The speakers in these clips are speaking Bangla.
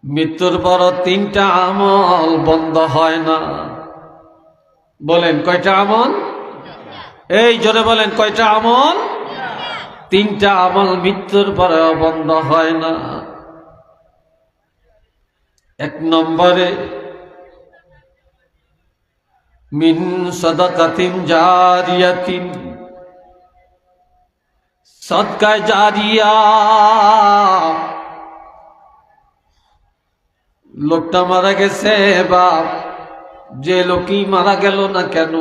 মৃত্যুর পর তিনটা আমল বন্ধ হয় না। বলেন কয়টা আমল? এই জোরে বলেন কয়টা আমল? তিনটা আমল মৃত্যুর পরেও বন্ধ হয় না। এক নম্বরে মিন সাদাকাতিন জারিয়াতিন, সদকা জারিয়া। লোকটা মারা গেছে বা যে লোকই মারা গেল না কেন,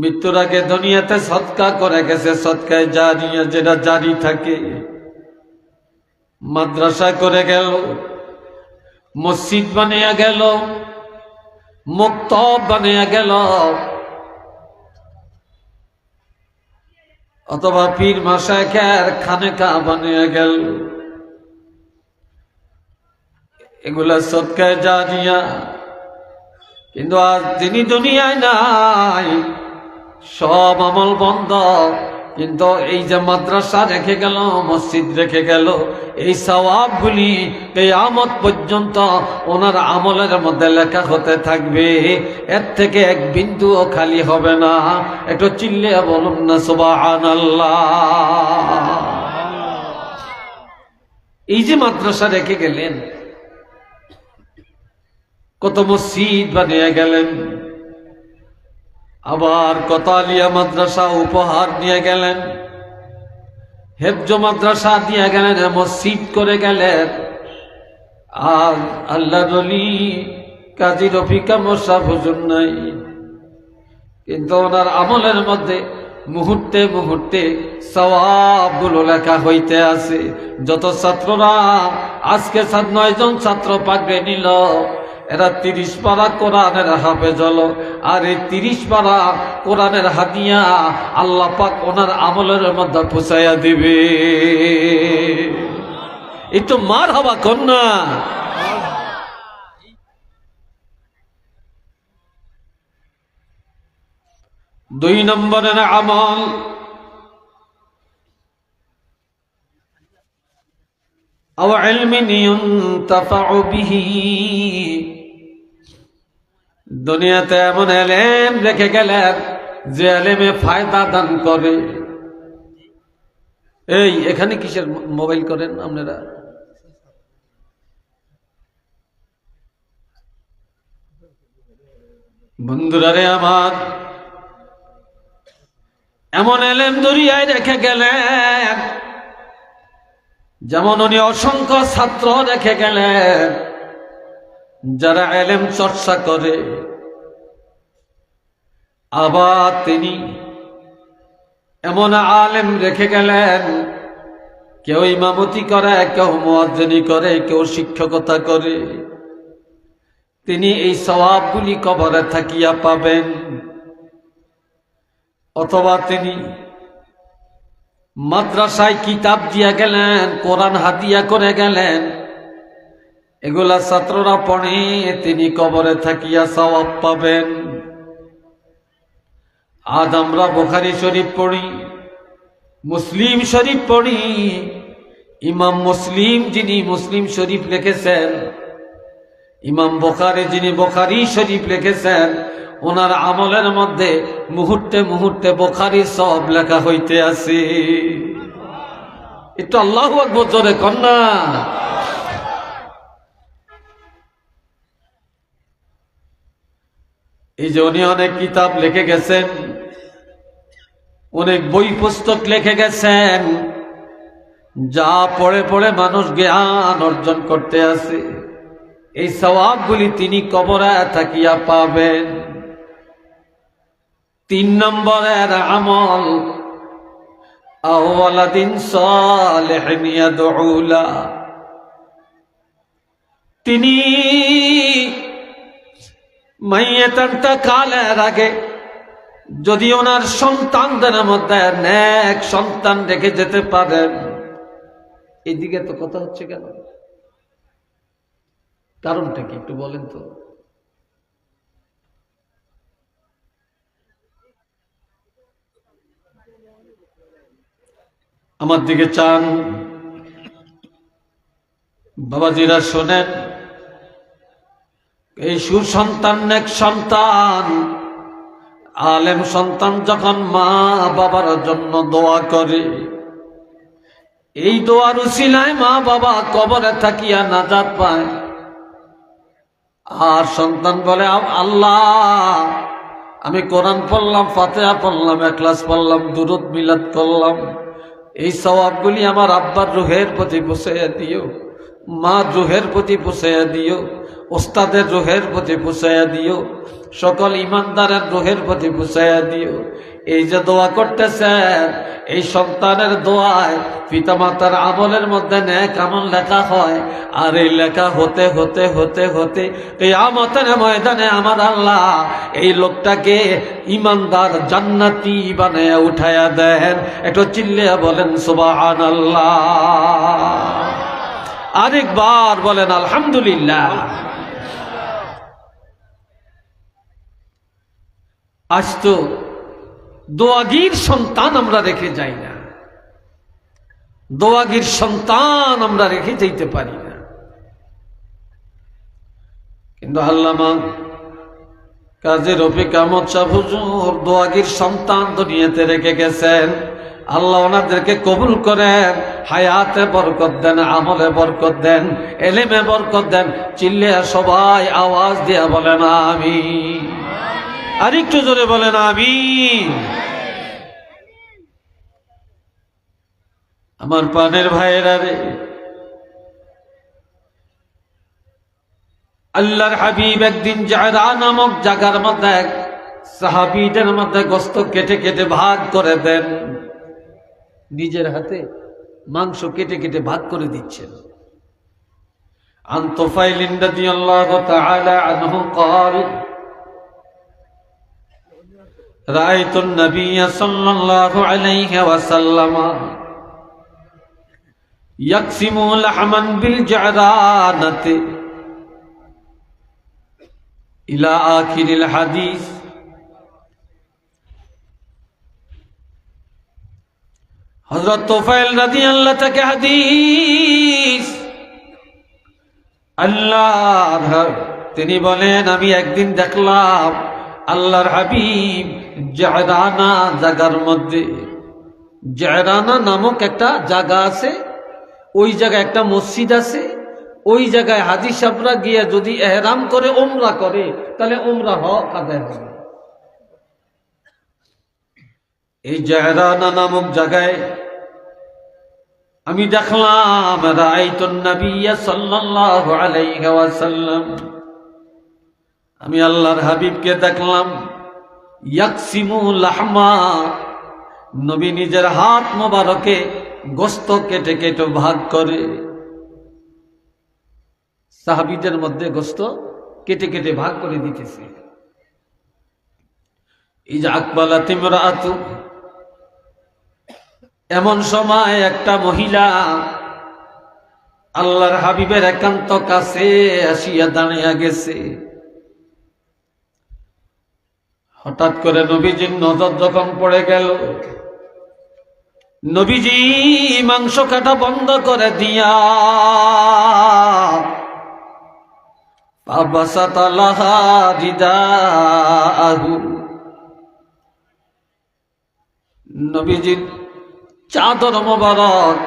মৃত্যুর আগে দুনিয়াতে সদকা করে গেছে, সদকায় জারিয়া যেটা জারি থাকে। মাদ্রাসা করে গেল, মসজিদ বানিয়ে গেল, মক্তব বানিয়ে গেল, অথবা পীর মাশায়েখের খানেকা বানিয়ে গেল, এগুলা সদকায়ে জারিয়া। কিন্তু আজ যিনি দুনিয়ায় নাই, সব আমল বন্ধ। কিন্তু এই যে মাদ্রাসা রেখে গেল, মসজিদ রেখে গেল, এই সওয়াবগুলি কিয়ামত পর্যন্ত ওনার আমলের মধ্যে লেখা হতে থাকবে। এর থেকে এক বিন্দুও খালি হবে না। একটু চিল্লিয়ে বলুন না সুবহানাল্লাহ। এই যে মাদ্রাসা রেখে গেলেন, কত মসজিদ বানিয়ে গেলেন, আবার কত আলিয়া মাদ্রাসা উপহার দিয়ে গেলেন, হেফজ মাদ্রাসা দিয়ে গেলেন, মসজিদ করে গেলেন। আর আল্লাহর ওলি কাজী রফিকা মোশা হুজুর নাই, কিন্তু ওনার আমলের মধ্যে মুহূর্তে মুহূর্তে সওয়াবগুলো লেখা হইতে আছে। যত ছাত্ররা আজকে 9 জন ছাত্র পাকড়ে নিল, এরা 30 পারা কোরআনের হাফেজ হলো। আর এই 30 পারা কোরআনের হাদিয়া আল্লাহ পাক ওনার আমলের মধ্যে পৌঁছাইয়া দিবে। একটু মার হবা কন্যা। দুই নম্বরের আমল আও ইলমিন ইউনতাফাউ বিহি, দুনিয়াতে এমন এলেম রেখে গেলেন যে এলেমে ফায়দা দান করে। এই এখানে কিসের মোবাইল করেন আপনারা? বন্ধুরা রে আমার, এমন এলেম দুনিয়ায় রেখে গেলেন, যেমন উনি অসংখ্য ছাত্র রেখে গেলেন যারা এলেম চর্চা করে। আবার তিনি এমন আলেম রেখে গেলেন, কেউ ইমামতি করে, কেউ মুয়াজ্জিনি করে, কেউ শিক্ষকতা করে। তিনি এই সওয়াবগুলি কবরে থাকিয়া পাবেন। অথবা তিনি মাদ্রাসায় কিতাব দিয়া গেলেন, কোরআন হাদিয়া করে গেলেন, এগুলা ছাত্ররা পড়ে, তিনি কবরে থাকিয়া সওয়াব পাবেন। আজ আমরা বুখারী শরীফ পড়ি, মুসলিম শরীফ পড়ি। ইমাম মুসলিম যিনি মুসলিম শরীফ লিখেছেন, ইমাম বুখারী যিনি বুখারী শরীফ লিখেছেন, ওনার আমলের মধ্যে মুহূর্তে মুহূর্তে বুখারী সব লেখা হইতে আছে। একটু আল্লাহু আকবার জোরে কন্যা। এই যে উনি অনেক কিতাব লিখে গেছেন, অনেক বই পুস্তক লিখে গেছেন, যা পড়ে পড়ে মানুষ জ্ঞান অর্জন করতে আছে। এই সওয়াবগুলি তিনি কবরে থাকিয়া পাবেন। 3 নম্বরের আমল আওয়ালাদিন সালিহিন ইয়াদউলা, তিনি মাইয়াতানটা কালের আগে যদি ওনার সন্তানদের মধ্যে নেক সন্তান রেখে যেতে পারেন। এদিকে তো কথা হচ্ছে কেন? কারণটা কি একটু বলেন তো? আমার দিকে চান। বাবাজিরা শোনেন, এই সুসন্তান নেক সন্তান আলেম সন্তান যখন মা বাবার জন্য দোয়া করে, এই দোয়ার উসিলায় মা বাবা কবরে থাকিয়া নাজাত পায়। আর সন্তান বলে, আল্লাহ আমি কোরআন পড়লাম, ফাতিহা পড়লাম, ইখলাস পড়লাম, দুরূদ মিলাদ করলাম, এই সওয়াবগুলি আমার আব্বার রুহের প্রতি পৌঁছাইয়া দিও, মা রুহের প্রতি পৌঁছাইয়া দিও, ওস্তাদের রুহের প্রতি পৌঁছাইয়া দিও, সকল ইমানদারের রুহের প্রতি পৌঁছাইয়া দিও। এই যে দোয়া করতেছেন, এই সন্তানের দোয়ায় পিতামাতার আমলের মধ্যে নেক আমল লেখা হয়। আর এই লেখা হতে হতে হতে হতে কিয়ামতের ময়দানে আমার আল্লাহ এই লোকটাকে ইমানদার জান্নাতি বানায়া উঠায়া দেন। একটু চিল্লিয়া বলেন সুবহানাল্লাহ, আরেকবার বলেন আলহামদুলিল্লাহ। আজ তো দোয়াগির সন্তান আমরা রেখে যাই না, দোয়াগির সন্তান আমরা রেখে যাইতে পারি না। কিন্তু আল্লামা কাজী রফিক আহমদ শাহ হুজুর দোয়াগির সন্তান দুনিয়াতে রেখে গেছেন। আল্লাহ ওনাদেরকে কবুল করেন, হায়াতে বরকত দেন, আমলে বরকত দেন, এলেমে বরকত দেন। চিল্লিয়া সবাই আওয়াজ দিয়া বলেন আমিন। আর একটু জোরে বলেন আমিন। আমার প্রাণের ভাইয়েরা রে, আল্লাহর হাবিব একদিন জায়রা নামক জায়গার মধ্যে সাহাবীদের মধ্যে গোশত কেটে কেটে ভাগ করে দেন, নিজের হাতে মাংস কেটে কেটে ভাগ করে দিচ্ছেন। আন তুফাইল রাদিয়াল্লাহু তাআলা আনহু قال رأيت النبي صلى الله عليه وسلم يقسم لحما بالجعرانة إلى آخر الحديث। হযরত তুফাইল রাদিয়াল্লাহু থেকে হাদিস, আল্লাহর তিনি বলেন আমি একদিন দেখলাম আল্লাহর হাবিব জায়রানা জায়গার মধ্যে, জায়রানা নামক একটা জায়গা আছে, ওই জায়গায় একটা মসজিদ আছে, ওই জায়গায় হাজী সাহেবরা গিয়ে যদি ইহরাম করে উমরা করে তাহলে উমরা হক আদায় হবে। এই জায়রানা নামক জায়গায় আমি দেখলাম রাআইতুন নাবিয়্য সাল্লাল্লাহু আলাইহি ওয়াসাল্লাম, আমি আল্লাহর হাবিবকে দেখলাম ইয়াকসিমু লাহমা, নবী নিজের হাত মোবারকে গোশত কেটে কেটে ভাগ করে, সাহাবীদের মধ্যে গোশত কেটে কেটে ভাগ করে দিতেছে। ইজা আকবালাত ইমরাআতু, এমন সময় একটা মহিলা আল্লাহর হাবিবের একান্ত কাছে আসিয়া দাঁড়িয়ে গেছে। হঠাৎ করে নবীজির নজর যখন পড়ে গেল, নবীজি মাংস কাটা বন্ধ করে দিয়া ফাবাসাতা লাহা রিদাহু, নবীজির চাদর মোবারক,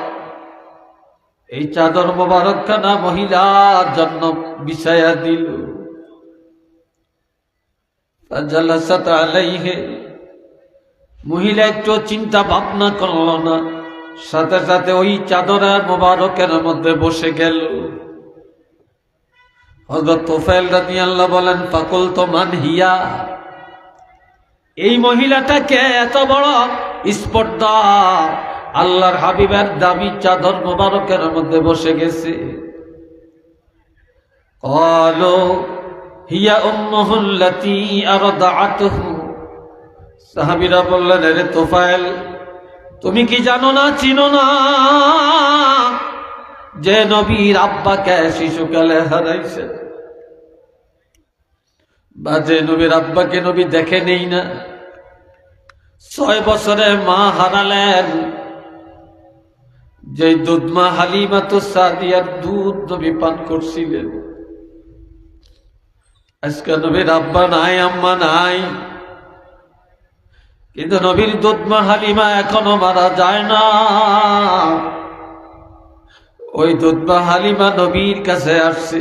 এই চাদর মোবারক খানা মহিলার জন্য বিছায়া দিল। ফাজালাসাত আলাইহি, মহিলা একটু চিন্তা ভাবনা করল না, সাথে সাথে ওই চাদরের মোবারকের মধ্যে বসে গেল। হযরত তুফাইল রাদিয়াল্লাহু বলেন ফাকুলতু মান হিয়া, এই মহিলাটাকে এত বড় স্পর্ধা, আল্লাহর হাবিবের দামি চাদর মোবারকের মধ্যে বসে গেছে। ক্বালু হিয়া উম্মুহুল্লাতী আরদাআতুহু, সাহাবীরা বললেন রে তুফাইল তুমি কি জানো না, চিনো না যে নবীর আব্বাকে শিশুকালে হারাইছে, বা যে নবীর আব্বাকে নবী দেখে নেই না, 6 বছরে মা হারালেন, যে দুধমা হালিমাতুস সাদিয়ার দুধ নবী পান করছিলেন, আজকে নবীর আব্বা নাই, আম্মা নাই, কিন্তু নবীর দুধমা হালিমা এখনো মারা যায় না। ওই দুধমা হালিমা নবীর কাছে আসছে।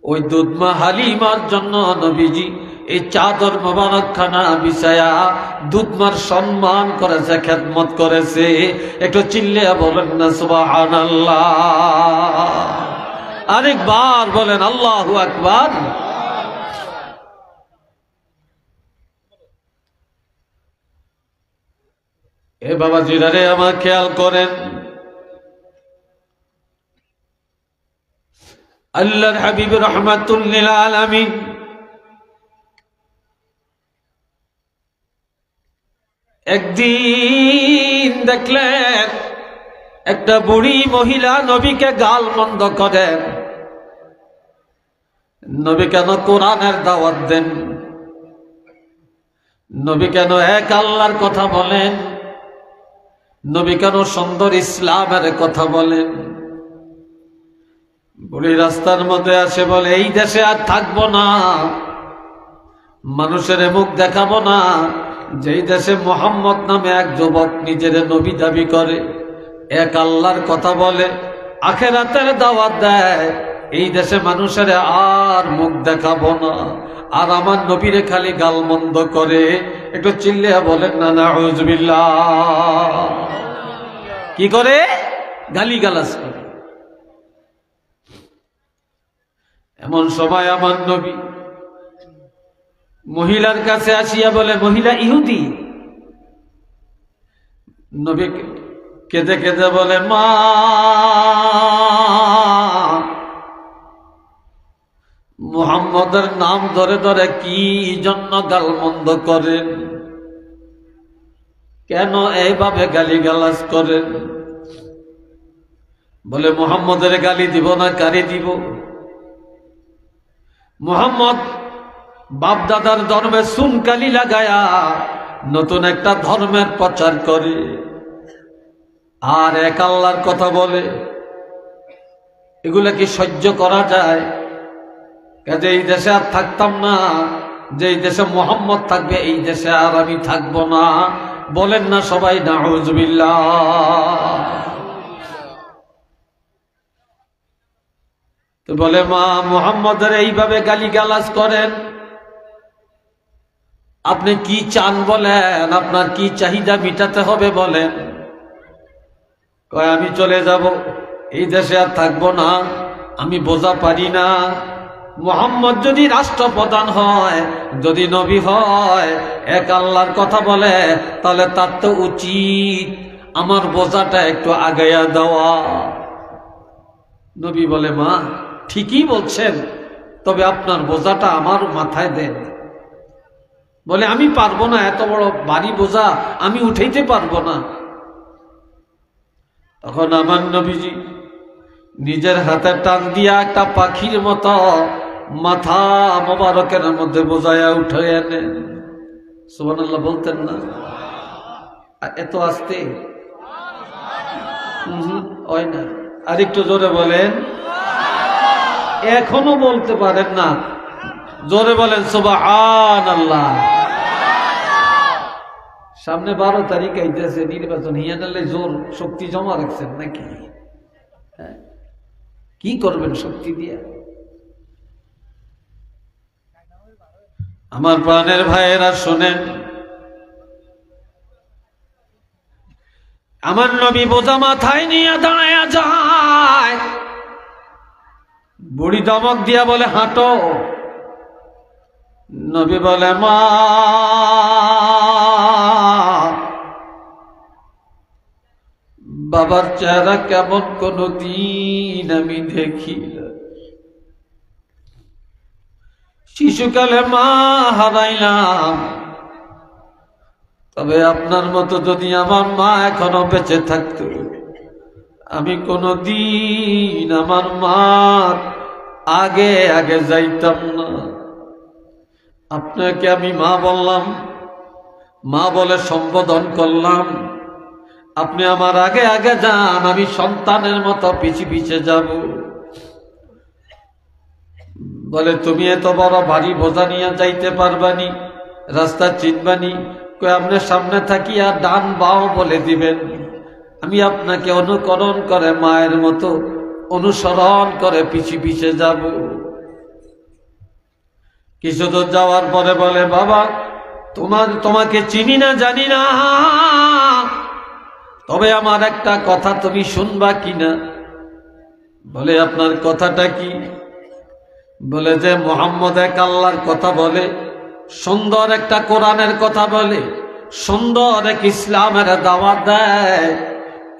ওই দুধমা হালিমার জন্য নবীজি এই চাদর মোবারক খানা বিছায়া দুধমার সম্মান করেছে, খেদমত করেছে। একটু চিল্লিয়া বলেন না সুবহানাল্লাহ। আরেকবার বলেন আল্লাহু আকবার। এ বাবা জিরারে আমার খেয়াল করেন, আল্লাহর হাবিব রাহমাতুল লিল আলামিন একদিন দেখলেন একটা বুড়ি মহিলা নবীকে গাল মন্দ করেন। নবী কেন কোরআনের দাওয়াত দেন, নবী কেন এক আল্লাহর কথা বলেন, নবী কেন সুন্দর ইসলামের কথা বলেন। বুড়ি রাস্তার মধ্যে আসে বলে, এই দেশে আর থাকবো না, মানুষের মুখ দেখাবো না। যেই দেশে মোহাম্মদ নামে এক যুবক নিজের নবী দাবি করে, এক আল্লাহর কথা বলে, আখিরাতের দাওয়াত দেয়, এই দেশে মানুষের আর মুখ দেখাবো না। আর আমার নবীরে খালি গালমন্দ করে। একটু চিল্লিয়া বলেন না নাউযুবিল্লাহ। কি করে? গালিগালাজ করে। এমন সময় আমার নবী মহিলার কাছে আসিয়া বলে, মহিলা ইহুদি। নবী কেঁদে কেঁদে বলে, মা মুহাম্মদের নাম ধরে ধরে কি জন্য গালমন্দ করেন, কেন এইভাবে গালিগালাজ করেন? বলে, মুহাম্মদের গালি দিব না, কারে দিব? মুহাম্মদ বাপ দাদার ধর্মে সুনকালি লাগায়া নতুন একটা ধর্মের প্রচার করে, আর এক আল্লাহর কথা বলে। এগুলা কি সহ্য করা যায়? কাজে এই দেশে আর থাকতাম না, যে এই দেশে মুহাম্মদ থাকবে এই দেশে আর আমি থাকবো না। বলেন না সবাই নাউযুবিল্লাহ। তো বলে, মা মুহাম্মদের এইভাবে গালিগালাজ করেন, আপনি কি চান বলেন, আপনার কি চাহিদা মিটাতে হবে বলেন? কয়, আমি চলে যাব, এই দেশে আর থাকবো না, আমি বোঝা পারি না। মুহাম্মদ যদি রাষ্ট্রপ্রধান হয়, যদি নবী হয়, এক আল্লাহর কথা বলে, তাহলে তার তো উচিত আমার বোঝাটা একটু আগাইয়া দেওয়া। নবী বলে, মা ঠিকই বলছেন, তবে আপনার বোঝাটা আমার মাথায় দেন। বলে, আমি পারবো না, এত বড় ভারী বোঝা আমি উঠাইতে পারবো না। তখন আমার নবীজি নিজের হাতে টান দিয়া একটা পাখির মতো মাথা মোবারকের মধ্যে বোঝাইয়া উঠে আনেন। সুবহানাল্লাহ বলতেন না? এত আস্তে হয় না, আর একটু জোরে বলেন। এখনো বলতে পারেন না, জোরে বলেন সুবহানাল্লাহ। সামনে 12 তারিখ আইতেছে নির্বাচন, হিয়ানালে জোর শক্তি জমা রাখছেন নাকি? কি করবেন শক্তি দিয়ে? আমার প্রাণের ভাইয়েরা শোনেন, আমার নবী বোঝা মাথায় নিয়ে দাঁড়ায়া যায়। বুড়ি দমক দিয়া বলে, হাঁটো। নবী বলে, মা বাবার চেহারা কেমন কোনদিন আমি দেখি না। শিশুকালে মা হারাইলাম, তবে আপনার মতো যদি আমার মা এখনো বেঁচে থাকতো, আমি কোনদিন আমার মা আগে আগে যাইতাম না। আপনাকে আমি মা বললাম, মা বলে সম্বোধন করলাম, আপনি আমার আগে আগে যান, আমি সন্তানের মতো পিছে পিছে যাব। বলে তুমি এত বড় ভারী বোঝা নিয়ে যাইতে পারবানি, রাস্তা চিনবানি? কই আপনার সামনে থাকিয়া ডান বাও বলে দিবেন, আমি আপনাকে অনুকরণ করে মায়ের মতো অনুসরণ করে পিছে পিছে যাব। কিছু দূর যাওয়ার পরে বলে বাবা তোমাকে চিনি না জানি না, তবে আমার একটা কথা তুমি শুনবা কিনা? বলে আপনার কথাটা কি? বলে যে মুহাম্মদ এক আল্লাহর কথা বলে, সুন্দর একটা কোরআনের কথা বলে, সুন্দর এক ইসলামের দাওয়াত দেয়।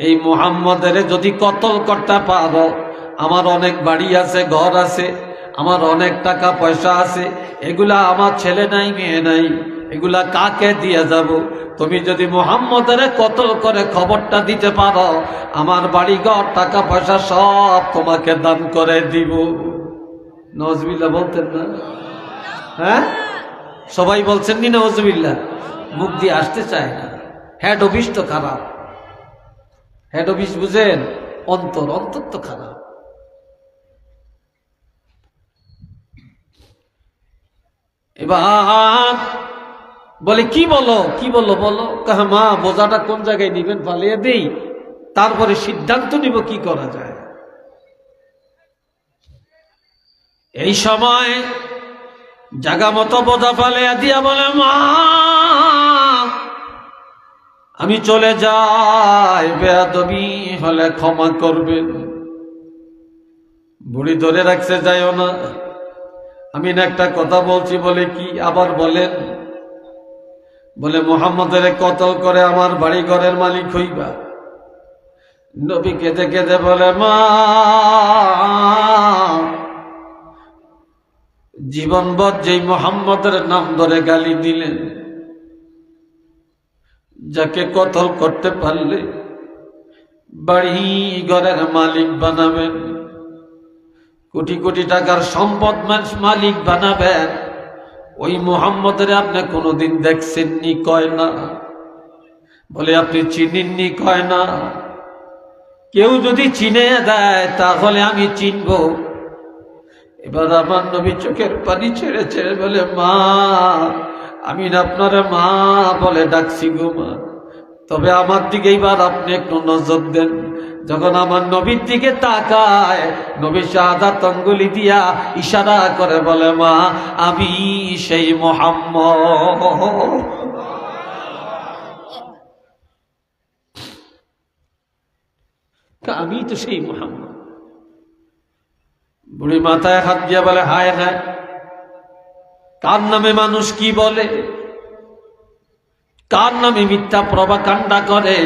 এই মুহাম্মদের যদি কতল করতে পারো, আমার অনেক বাড়ি আছে, ঘর আছে, আমার অনেক টাকা পয়সা আছে, এগুলা আমার ছেলে নাই মেয়ে নাই, এগুলা কাকে দিয়ে যাব? তুমি যদি মুহাম্মদের কতল করে খবরটা দিতে পারো, আমার বাড়ি ঘর টাকা পয়সা সব তোমাকে দান করে দিব। নওয়াজবিল্লাহ বলতেন না? হ্যাঁ, সবাই বলছেন নি নওয়াজবিল্লাহ? মুখ দিয়ে আসতে চায় না। হেড অফিস তো খারাপ, হেড অফিস বুঝেন, অন্তর তো খারাপ। এবার বলে কি বলো বলো। কাহা মা বোঝাটা কোন জায়গায় নিবেন ফালিয়ে দেই, তারপরে সিদ্ধান্ত নিব কি করা যায়। এই সময় জাগা মতো বোঝা ফালিয়া দিয়া বলে মা আমি চলে যাই, বেয়াদবি হলে ক্ষমা করবেন। বুড়ি ধরে রাখছে, যাইও না, আমি না একটা কথা বলছি। বলে কি? আবার বলেন। বলে মুহাম্মদের কতল করে আমার বাড়ি ঘরের মালিক হইবা। নবী কেঁদে কেঁদে বলে মা জীবনভর যেই মুহাম্মদের নাম ধরে গালি দিলেন, যাকে কতল করতে পারলে বাড়ি ঘরের মালিক বানাবেন, কোটি কোটি টাকার সম্পদ মালিক বানাবেন, ওই মুহাম্মদের আপনি কোনোদিন দেখছেননি? কয় না। বলে আপনি চিনেননি? কয় না। কেউ যদি চিনে দেয় তাহলে আমি চিনব। এবার আমার নবী চোখের পানি ছেড়ে ছেড়ে বলে মা আমি না আপনার মা বলে ডাকছি গো মা, তবে আমার দিকে এবার আপনি একটু নজর দেন। যখন আমার নবীর দিকে তাকায়, নবী শাহাদাত আঙ্গুলি দিয়া ইশারা করে বলে মা আমি সেই মুহাম্মদ। আমি তো সেই মুহাম্মদ। বুড়ি মাথায় হাত দিয়া বলে হায় হায়, কার নামে মানুষ কি বলে, কার নামে মিথ্যা প্রভাকাণ্ডা করে।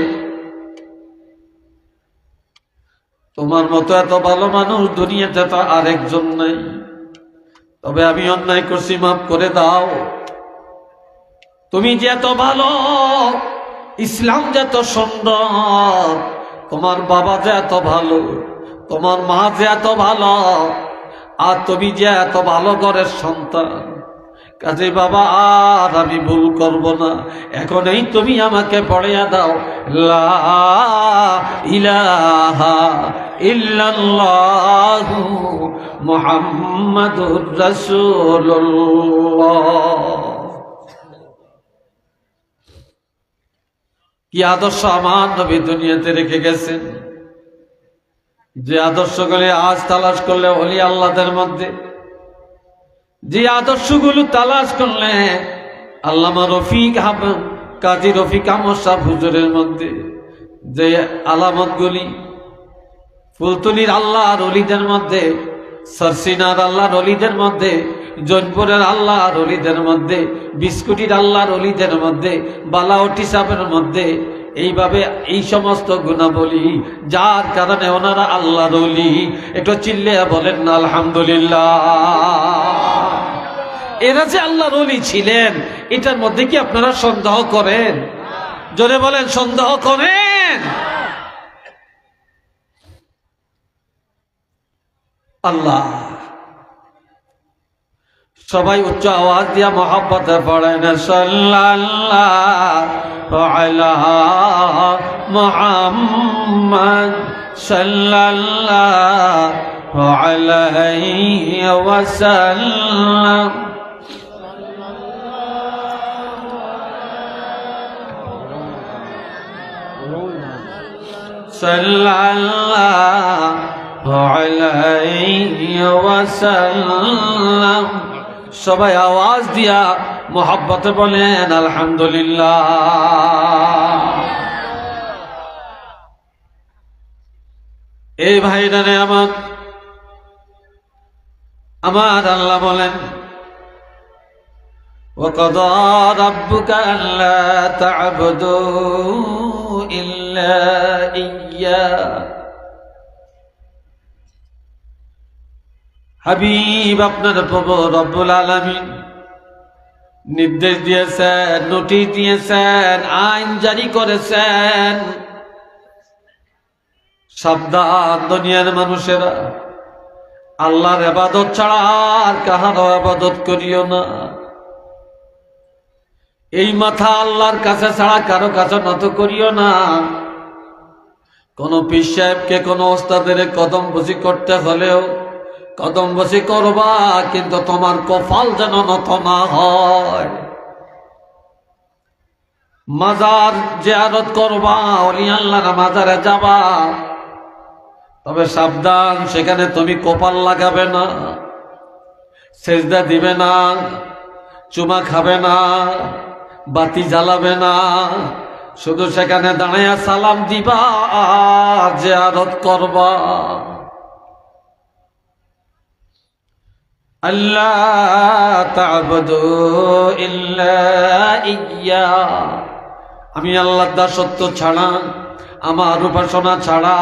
তোমার মতো এত ভালো মানুষ দুনিয়াতে তো আরেকজন নাই, তবে আমি অন্যায় করছি, মাফ করে দাও। তুমি যে এত ভালো, ইসলাম যে এত সুন্দর, তোমার বাবা যে এত ভালো, তোমার মা যে এত ভালো, আর তুমি যে এত ভালো ঘরের সন্তান, কাজে বাবা আর আমি ভুল করব না, এখন এই তুমি আমাকে পড়িয়া দাও লা ইলাহা ইল্লাল্লাহু মুহাম্মাদুর রাসূলুল্লাহ। কি আদর্শ আমার নবী দুনিয়াতে রেখে গেছেন, যে আদর্শগুলি আজ তালাশ করলে ওলি আল্লাহদের মধ্যে, যে আদর্শগুলো তালাশ করলে আল্লামা রফিক কাজী রফিক আহমদ সাহেব হুজুরের মধ্যে যে আলামতগুলি, ফুলতুলির আল্লাহর অলিদের মধ্যে, সরসিনার আল্লাহর অলিদের মধ্যে, জৈনপুরের আল্লাহর অলিদের মধ্যে, বিস্কুটির আল্লাহর অলিদের মধ্যে, বালাওটি সাহেবের মধ্যে, এইভাবে এই সমস্ত গুণাবলী, যার কারণে ওনারা আল্লাহর অলি। একটু চিল্লে বলেন না আলহামদুলিল্লাহ। এরা যে আল্লাহর অলি ছিলেন, এটার মধ্যে কি আপনারা সন্দেহ করেন? জোরে বলেন, সন্দেহ করেন? আল্লাহ সবাই উচ্চ আওয়াজ দিয়া মহব্বতে পড়েন সাল্লাল্লাহু على محمد صلى الله عليه وسلم صلى الله عليه وسلم সবাই আওয়াজ দিয়া মোহাব্বতে বলেন আলহামদুলিল্লাহ। এই ভাইরানে আমার আল্লাহ বলেন وَقَضَى رَبُّكَ أَلَّا تَعْبُدُوا إِلَّا إِيَّاهُ হাবিব আপনার প্রভু রব্বুল আলামিন নির্দেশ দিয়েছেন, নোটিশ দিয়েছেন, আইন জারি করেছেন, সাবধান দুনিয়ার মানুষেরা, আল্লাহর ইবাদত ছাড়া আর কাহারও ইবাদত করিও না। এই মাথা আল্লাহর কাছে ছাড়া কারো কাছে নত করিও না। কোন পীর সাহেবকে কোন ওস্তাদের কদম বসি করতে হলেও কদম বসি করবা, কিন্তু তোমার কপাল যেন নত না হয়। মাজার জিয়ারত করবা, ওলি আল্লাহর মাজারে যাবা, তবে সাবধান, সেখানে তুমি কপাল লাগাবে না, সেজদা দিবে না, চুমা খাবে না, বাতি জ্বালাবে না, শুধু সেখানে দাঁড়াইয়া সালাম দিবা, জিয়ারত করবা। আল্লাহ তা'বুদু ইল্লা ইয়্যা, আমি আল্লাহর দাসত্ব ছাড়া, আমার উপাসনা ছাড়া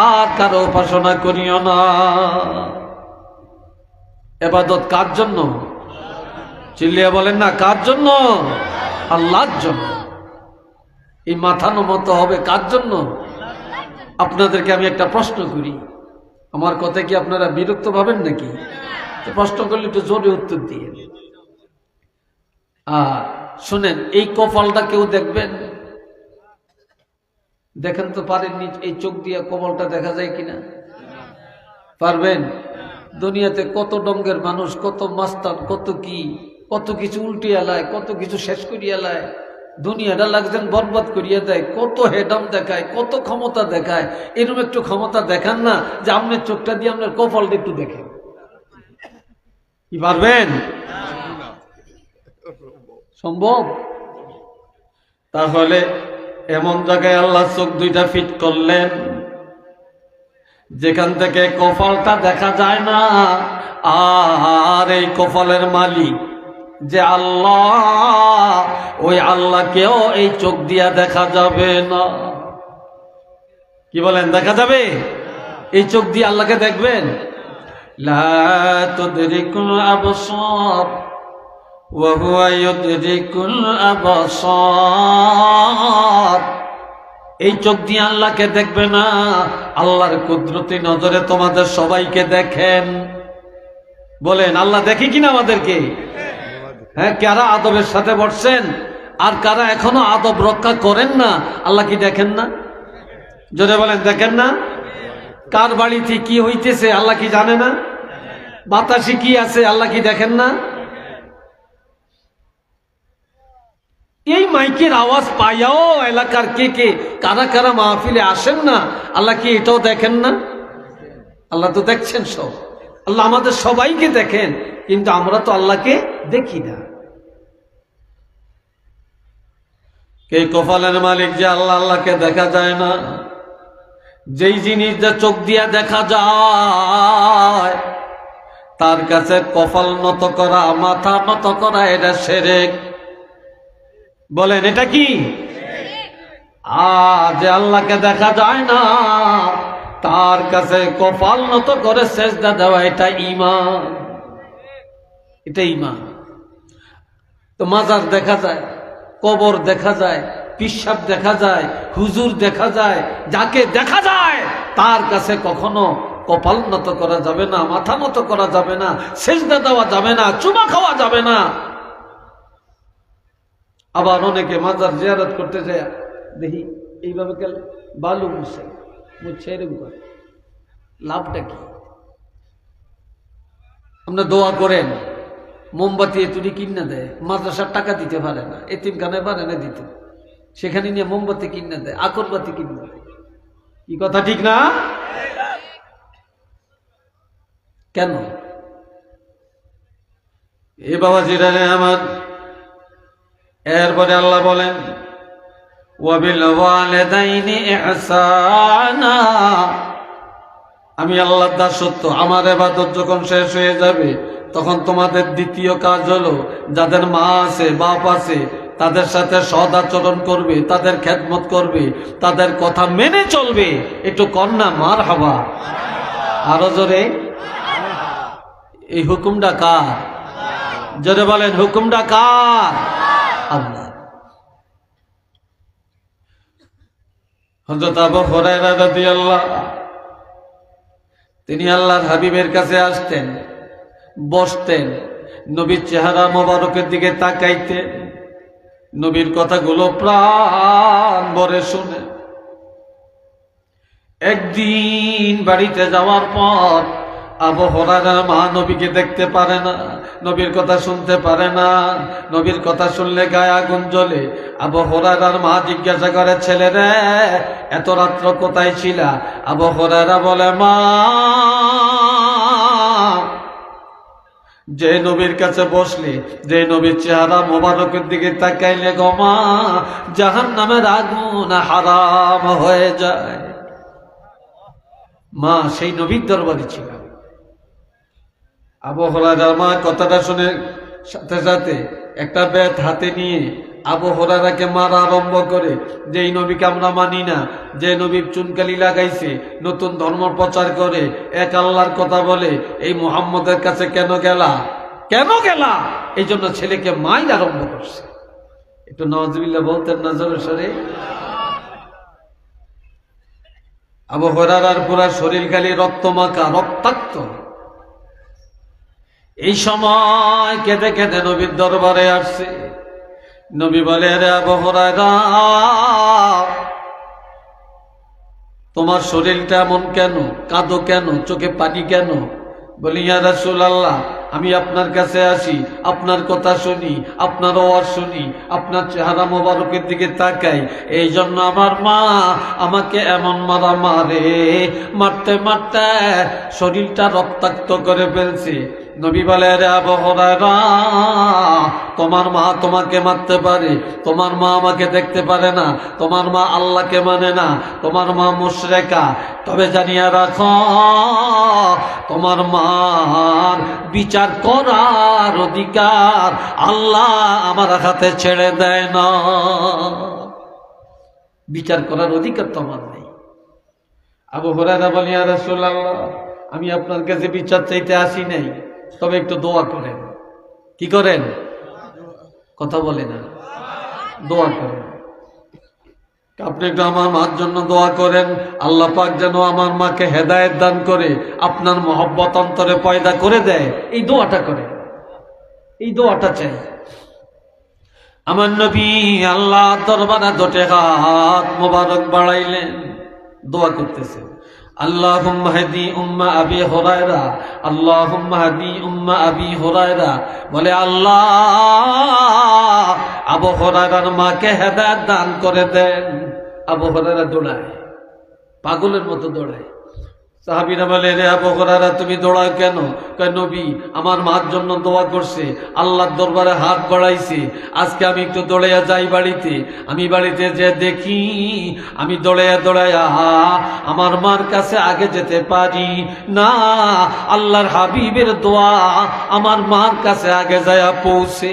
আর কারো উপাসনা করিও না। ইবাদত কার জন্য? চিল্লিয়ে বলেন না, কার জন্য? আল্লাহর জন্য। এই মাথা নমতে হবে কার জন্য? আপনাদেরকে আমি একটা প্রশ্ন করি, আমার কথা কি আপনারা বিরক্ত ভাবেন নাকি? প্রশ্ন করলে একটু জোরে উত্তর দিয়ে। আর শুনেন, এই কপালটা কেউ দেখবেন? দেখেন তো পারেননি? এই চোখ দিয়ে কপালটা দেখা যায় কিনা? পারবেন? দুনিয়াতে কত ডঙ্গের মানুষ, কত মাস্তান, কত কিছু উল্টিয়া লায়, কত কিছু শেষ করিয়া লায়, দুনিয়াটা লাগছেন বরবাদ করিয়া দেয়, কত হেডাম দেখায়, কত ক্ষমতা দেখায়। এরকম একটু ক্ষমতা দেখান না যে আপনার চোখটা দিয়ে আপনার কপালটা একটু দেখেন। কি পারবেন? সম্ভব? তাহলে এমন জায়গায় আল্লাহ চোখ দুইটা ফিট করলেন যেখান থেকে কপালটা দেখা যায় না, আর এই কপালের মালিক যে আল্লাহ, ওই আল্লাহকেও এই চোখ দিয়া দেখা যাবে না। কি বলেন, দেখা যাবে? এই চোখ দিয়ে আল্লাহকে দেখবেন? লা তুদরিকুল আবসার ওয়া হুয়া ইউদরিকুল আবসার। এই চোখ দিয়ে আল্লাহকে দেখবে না, আল্লাহর কুদরতি নজরে তোমাদের সবাইকে দেখেন। বলেন, আল্লাহ দেখে কিনা আমাদেরকে? হ্যাঁ, কারা আদবের সাথে বসছেন আর কারা এখনো আদব রক্ষা করেন না, আল্লাহ কি দেখেন না? জোরে বলেন, দেখেন না? কার বাড়িতে কি হইতেছে আল্লাহ কি জানে না? বাতাসে কি আছে আল্লাহ কি দেখেন না? এই মাইকের আওয়াজ পাইয়াও এলাকার কে কারা কারা মাহফিলে আসেন না, আল্লাহ কি এটাও দেখেন না? আল্লাহ তো দেখছেন সব। আল্লাহ আমাদের সবাইকে দেখেন, কিন্তু আমরা তো আল্লাহকে দেখি না। কে কপালের মালিক যে আল্লাহ, আল্লাহকে দেখা যায় না। যেই জিনিস যা চোখ দিয়া দেখা যায়, তার কাছে কপাল নত করা, মাথা নত করা, এটা শিরক। বলেন, এটা কি? যে আল্লাহকে দেখা যায় না, তার কাছে কপাল নত করে সেজদা দেওয়া, এটা ঈমান। এটা ঈমান। তো মাজার দেখা যায়, কবর দেখা যায়, পিশাব দেখা যায়, হুজুর দেখা যায়, যাকে দেখা যায় তার কাছে কখনো কপাল নত করা যাবে না, মাথা নত করা যাবে না, সেজদা দেওয়া যাবে না, চুমা খাওয়া যাবে না। আবার অনেকে মাজার জিয়ারত করতে যায়, দেখি এইভাবে গেলে বালু মুছে এরকম করে, লাভটা কি? আপনারা দোয়া করেন, মোমবাতি এতুরি কিনা দেয়, মাদ্রাসার টাকা দিতে পারে না, এতিমখানায় পারে না দিতে, সেখানে নিয়ে মোমবাতি কিনা দেয়, আকরবাতি কিনা দেয়। কি কথা ঠিক না? কেন? এ বাবা জিরানে আমার, এরপরে আল্লাহ বলেন ওয়াবিল ওয়ালিদাইনি ইহসানা, আমি আল্লাহর দাসত্ব, আমার ইবাদত যখন শেষ হয়ে যাবে তখন তোমাদের দ্বিতীয় কাজ হলো যাদের মা আছে বাপ আছে তাদের সাথে সৎ আচরণ করবে, তাদের খেদমত করবে, তাদের কথা মেনে চলবে। একটু কন্যা মারহাবা, আরো জোরে। এই হুকুমটা কার? জোরে বলেন, হুকুমটা কার? আল্লাহ। হযরত আবু হুরায়রা রাদিয়াল্লাহু, তিনি আল্লাহর হাবিবের কাছে আসতেন, বসতেন, নবীর চেহারা মোবারকের দিকে তাকাইতেন, নবীর কথাগুলো প্রাণ ভরে শুনে। একদিন বাড়িতে যাওয়ার পর আবু হুরায়রা মা নবীকে দেখতে পারে না, নবীর কথা শুনতে পারে না, নবীর কথা শুনলে গায়ে আগুন জ্বলে। আবু হুরায়রার মা জিজ্ঞাসা করে, ছেলে রে এত রাত্র কোথায় ছিলা? আবু হুরায়রা বলে, মা যে নবীর কাছে বসলে, যে নবীর চেহারা মোবারকের দিকে তাকাইলে গো মা, জাহান্নামের আগুন হারাম হয়ে যায়। মা সেই নবীর দরবারে ছিল। আবু হুরায়রার মা কথাটা শুনে সাথে সাথে একটা বেত হাতে নিয়ে আবু হুরায়রাকে মারা আরম্ভ করে, যে এই নবীকে আমরা মানি না, যে নবী চুনকালি লাগাইছে, নতুন ধর্ম প্রচার করে, এক আল্লাহর কথা বলে, এই মুহাম্মদের কাছে কেন গেলা, কেন গেলা? এই জন্য ছেলেকে মাইল আরম্ভ করছে। একটু নাউজুবিল্লাহ বলতেন না জোরে সরে? আবু হুরায়রার পুরা শরীর খালি রক্ত মাখা, রক্তাক্ত। এই সময় কেঁদে কেঁদে নবীর দরবারে আসছে। নবী বলে, রে আবু হুরায়রা, তোমার শরীরটা এমন কেন, কাঁদো কেন, চোখে পানি কেন? বলি, ইয়া রাসূলুল্লাহ, আমি আপনার কাছে আসি, আপনার কথা শুনি, আপনার ওয়াজ শুনি, আপনার চেহারা মোবারকের দিকে তাকাই, এই জন্য আমার মা আমাকে এমন মারা মারে, মারতে মারতে শরীরটা রক্তাক্ত করে ফেলছে। নবী বলে, রে আবু হুরায়রা, তোমার মা তোমাকে মারতে পারে, তোমার মা আমাকে দেখতে পারে না, তোমার মা আল্লাহকে মানে না, তোমার মা মুশরিকা, তবে জানিয়া রাখো তোমার মার বিচার করার অধিকার আল্লাহ আমার হাতে ছেড়ে দেয় না। বিচার করার অধিকার তোমার নেই। আবু হুরায়রা বলে, ইয়া রাসূলুল্লাহ, আমি আপনার কাছে বিচার চাইতে আসি নাই, তবে একটু দোয়া করেন। কি করেন? কথা বলে না, দোয়া করেন। আপনি একটু আমার মার জন্য দোয়া করেন, আল্লাহ পাক যেন আমার মাকে হেদায়েত দান করে, আপনার মহব্বত অন্তরে পয়দা করে দেয়। এই দোয়াটা করেন, এই দোয়াটা চাই। আমার নবী আল্লাহ দরবারে দুটি হাত মোবারক বাড়াইলেন, দোয়া করতেছেন, আল্লাহুম্মা হাদি উম্মা আবি হুরায়রা, আল্লাহুম্মা হাদি উম্মা আবি হুরায়রা। বলে, আল্লাহ আবু হুরায়রার মাকে হেদায়েত দান করে দেন। আবু হুরায়রা দৌড়ায়, পাগলের মতো দৌড়ায়। সাহাবীরা বলে, রে আবু হুরায়রা, তুমি দৌড়াও কেন? কয়, নবী আমার মার জন্য দোয়া করছে, আল্লাহর দরবারে হাত বাড়াইছে, আজকে আমি একটু দৌড়াইয়া যাই বাড়িতে। আমি বাড়িতে যে দেখি আমি দৌড়াইয়া দৌড়াইয়া আমার মার কাছে আগে যেতে পারি না। আল্লাহর হাবিবের দোয়া আমার মার কাছে আগে যায়া পৌঁছে।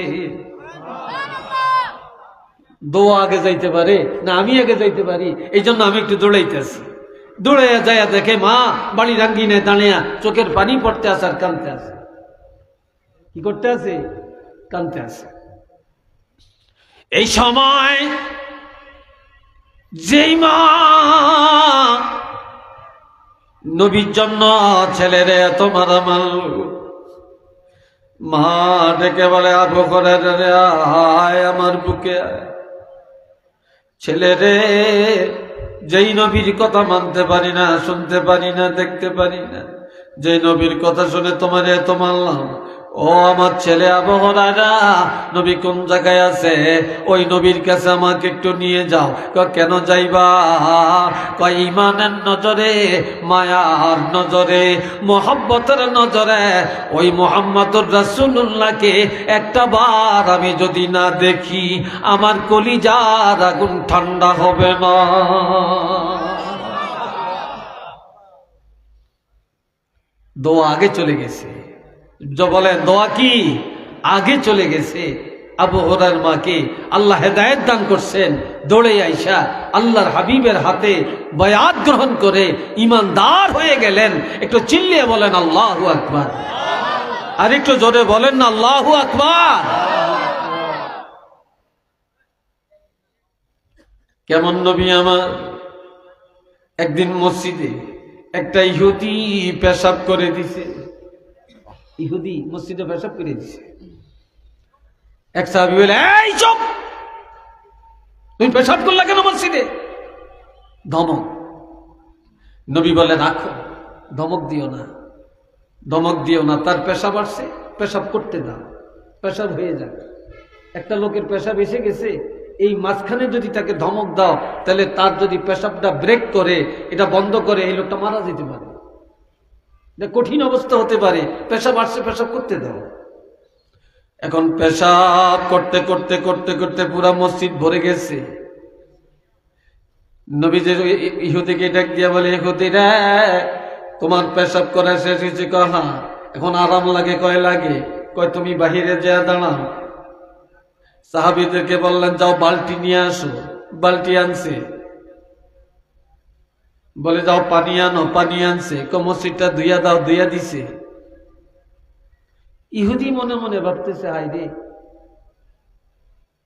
দোয়া আগে যাইতে পারে না আমি আগে যাইতে পারি, এই জন্য আমি একটু দৌড়াইতেছি। দৌড়ে যায় দেখে মা বাড়ি রাঙ্গিনে দাঁড়িয়ে চোখের পানি পড়তে আছে আর কাঁদতে আছে। কি করতে আছে? কাঁদতে আছে। এই সময় যেই মা নবীর জন্য ছেলেরে এত মারামাল, মা ডেকে বলে আবু হুরায়রা রে আয় আমার বুকে আয়। ছেলে রে, যেই নবীর কথা মানতে পারি না, শুনতে পারি না, দেখতে পারি না, যেই নবীর কথা শুনে তোমার এত মানলাম, ও আমার ছেলে আবু হুরায়রা, নবী কোন জায়গায় আছে? ওই নবীর কাছে আমাকে একটু নিয়ে যাও। কেন যাইবা? কয় ঈমানের নজরে, মায়ার নজরে, মোহাব্বতের নজরে ওই মুহাম্মদুর রাসূলুল্লাহকে একটা বার আমি যদি না দেখি, আমার কলিজার আগুন ঠান্ডা হবে না। দোয়া আগে চলে গেছে। বলেন দোয়া কি আগে চলে গেছে? আবু হুরায়রার মাকে আল্লাহ হেদায়েত দান করছেন, দৌড়ে আইসা আল্লাহর হাবিবের হাতে বায়াত গ্রহণ করে ইমানদার হয়ে গেলেন। একটু চিল্লিয়ে বলেন আল্লাহু আকবার। আর একটু জোরে বলেন না আল্লাহু আকবার। কেমন নবী আমার! একদিন মসজিদে একটা ইহুদি পেশাব করে দিছে। ইহুদি মসজিদে পেশাব করে দিছে। এক সাহাবী বলে, এই চুপ, তুমি পেশাব করলা কেন মসজিদে? ধমক। নবী বলে, রাখো, ধমক দিও না, ধমক দিও না। তার পেশাব আসছে, পেশাব করতে দাও, পেশাব হয়ে যাক। একটা লোকের পেশাব এসে গেছে, এই মাঝখানে যদি তাকে ধমক দাও, তাহলে তার যদি পেশাবটা ব্রেক করে, এটা বন্ধ করে, এই লোকটা মারা যেতে পারে, কঠিন অবস্থা হতে পারে। পেশাব আসছে, পেশাব করতে দাও। এখন পেশাব করতে করতে করতে করতে পুরা মসজিদ ভরে গেছে। নবীজি ইহুদিকে ডাক দিয়া বলে, ইহুদি রে, তোমার পেশাব করা শেষ হয়েছে? কয় হ্যাঁ। এখন আরাম লাগে? কয় লাগে। কয় তুমি বাহিরে যা দাঁড়াও। সাহাবীদেরকে বললেন, যাও বালতি নিয়ে আসো। বালতি আনছে। বলে, যাও পানি আনো। পানি আনছে। মসজিদটা ধুইয়া দাও। ধুইয়া দিছে। ইহুদি মনে মনে ভাবতেছে, হায় রে,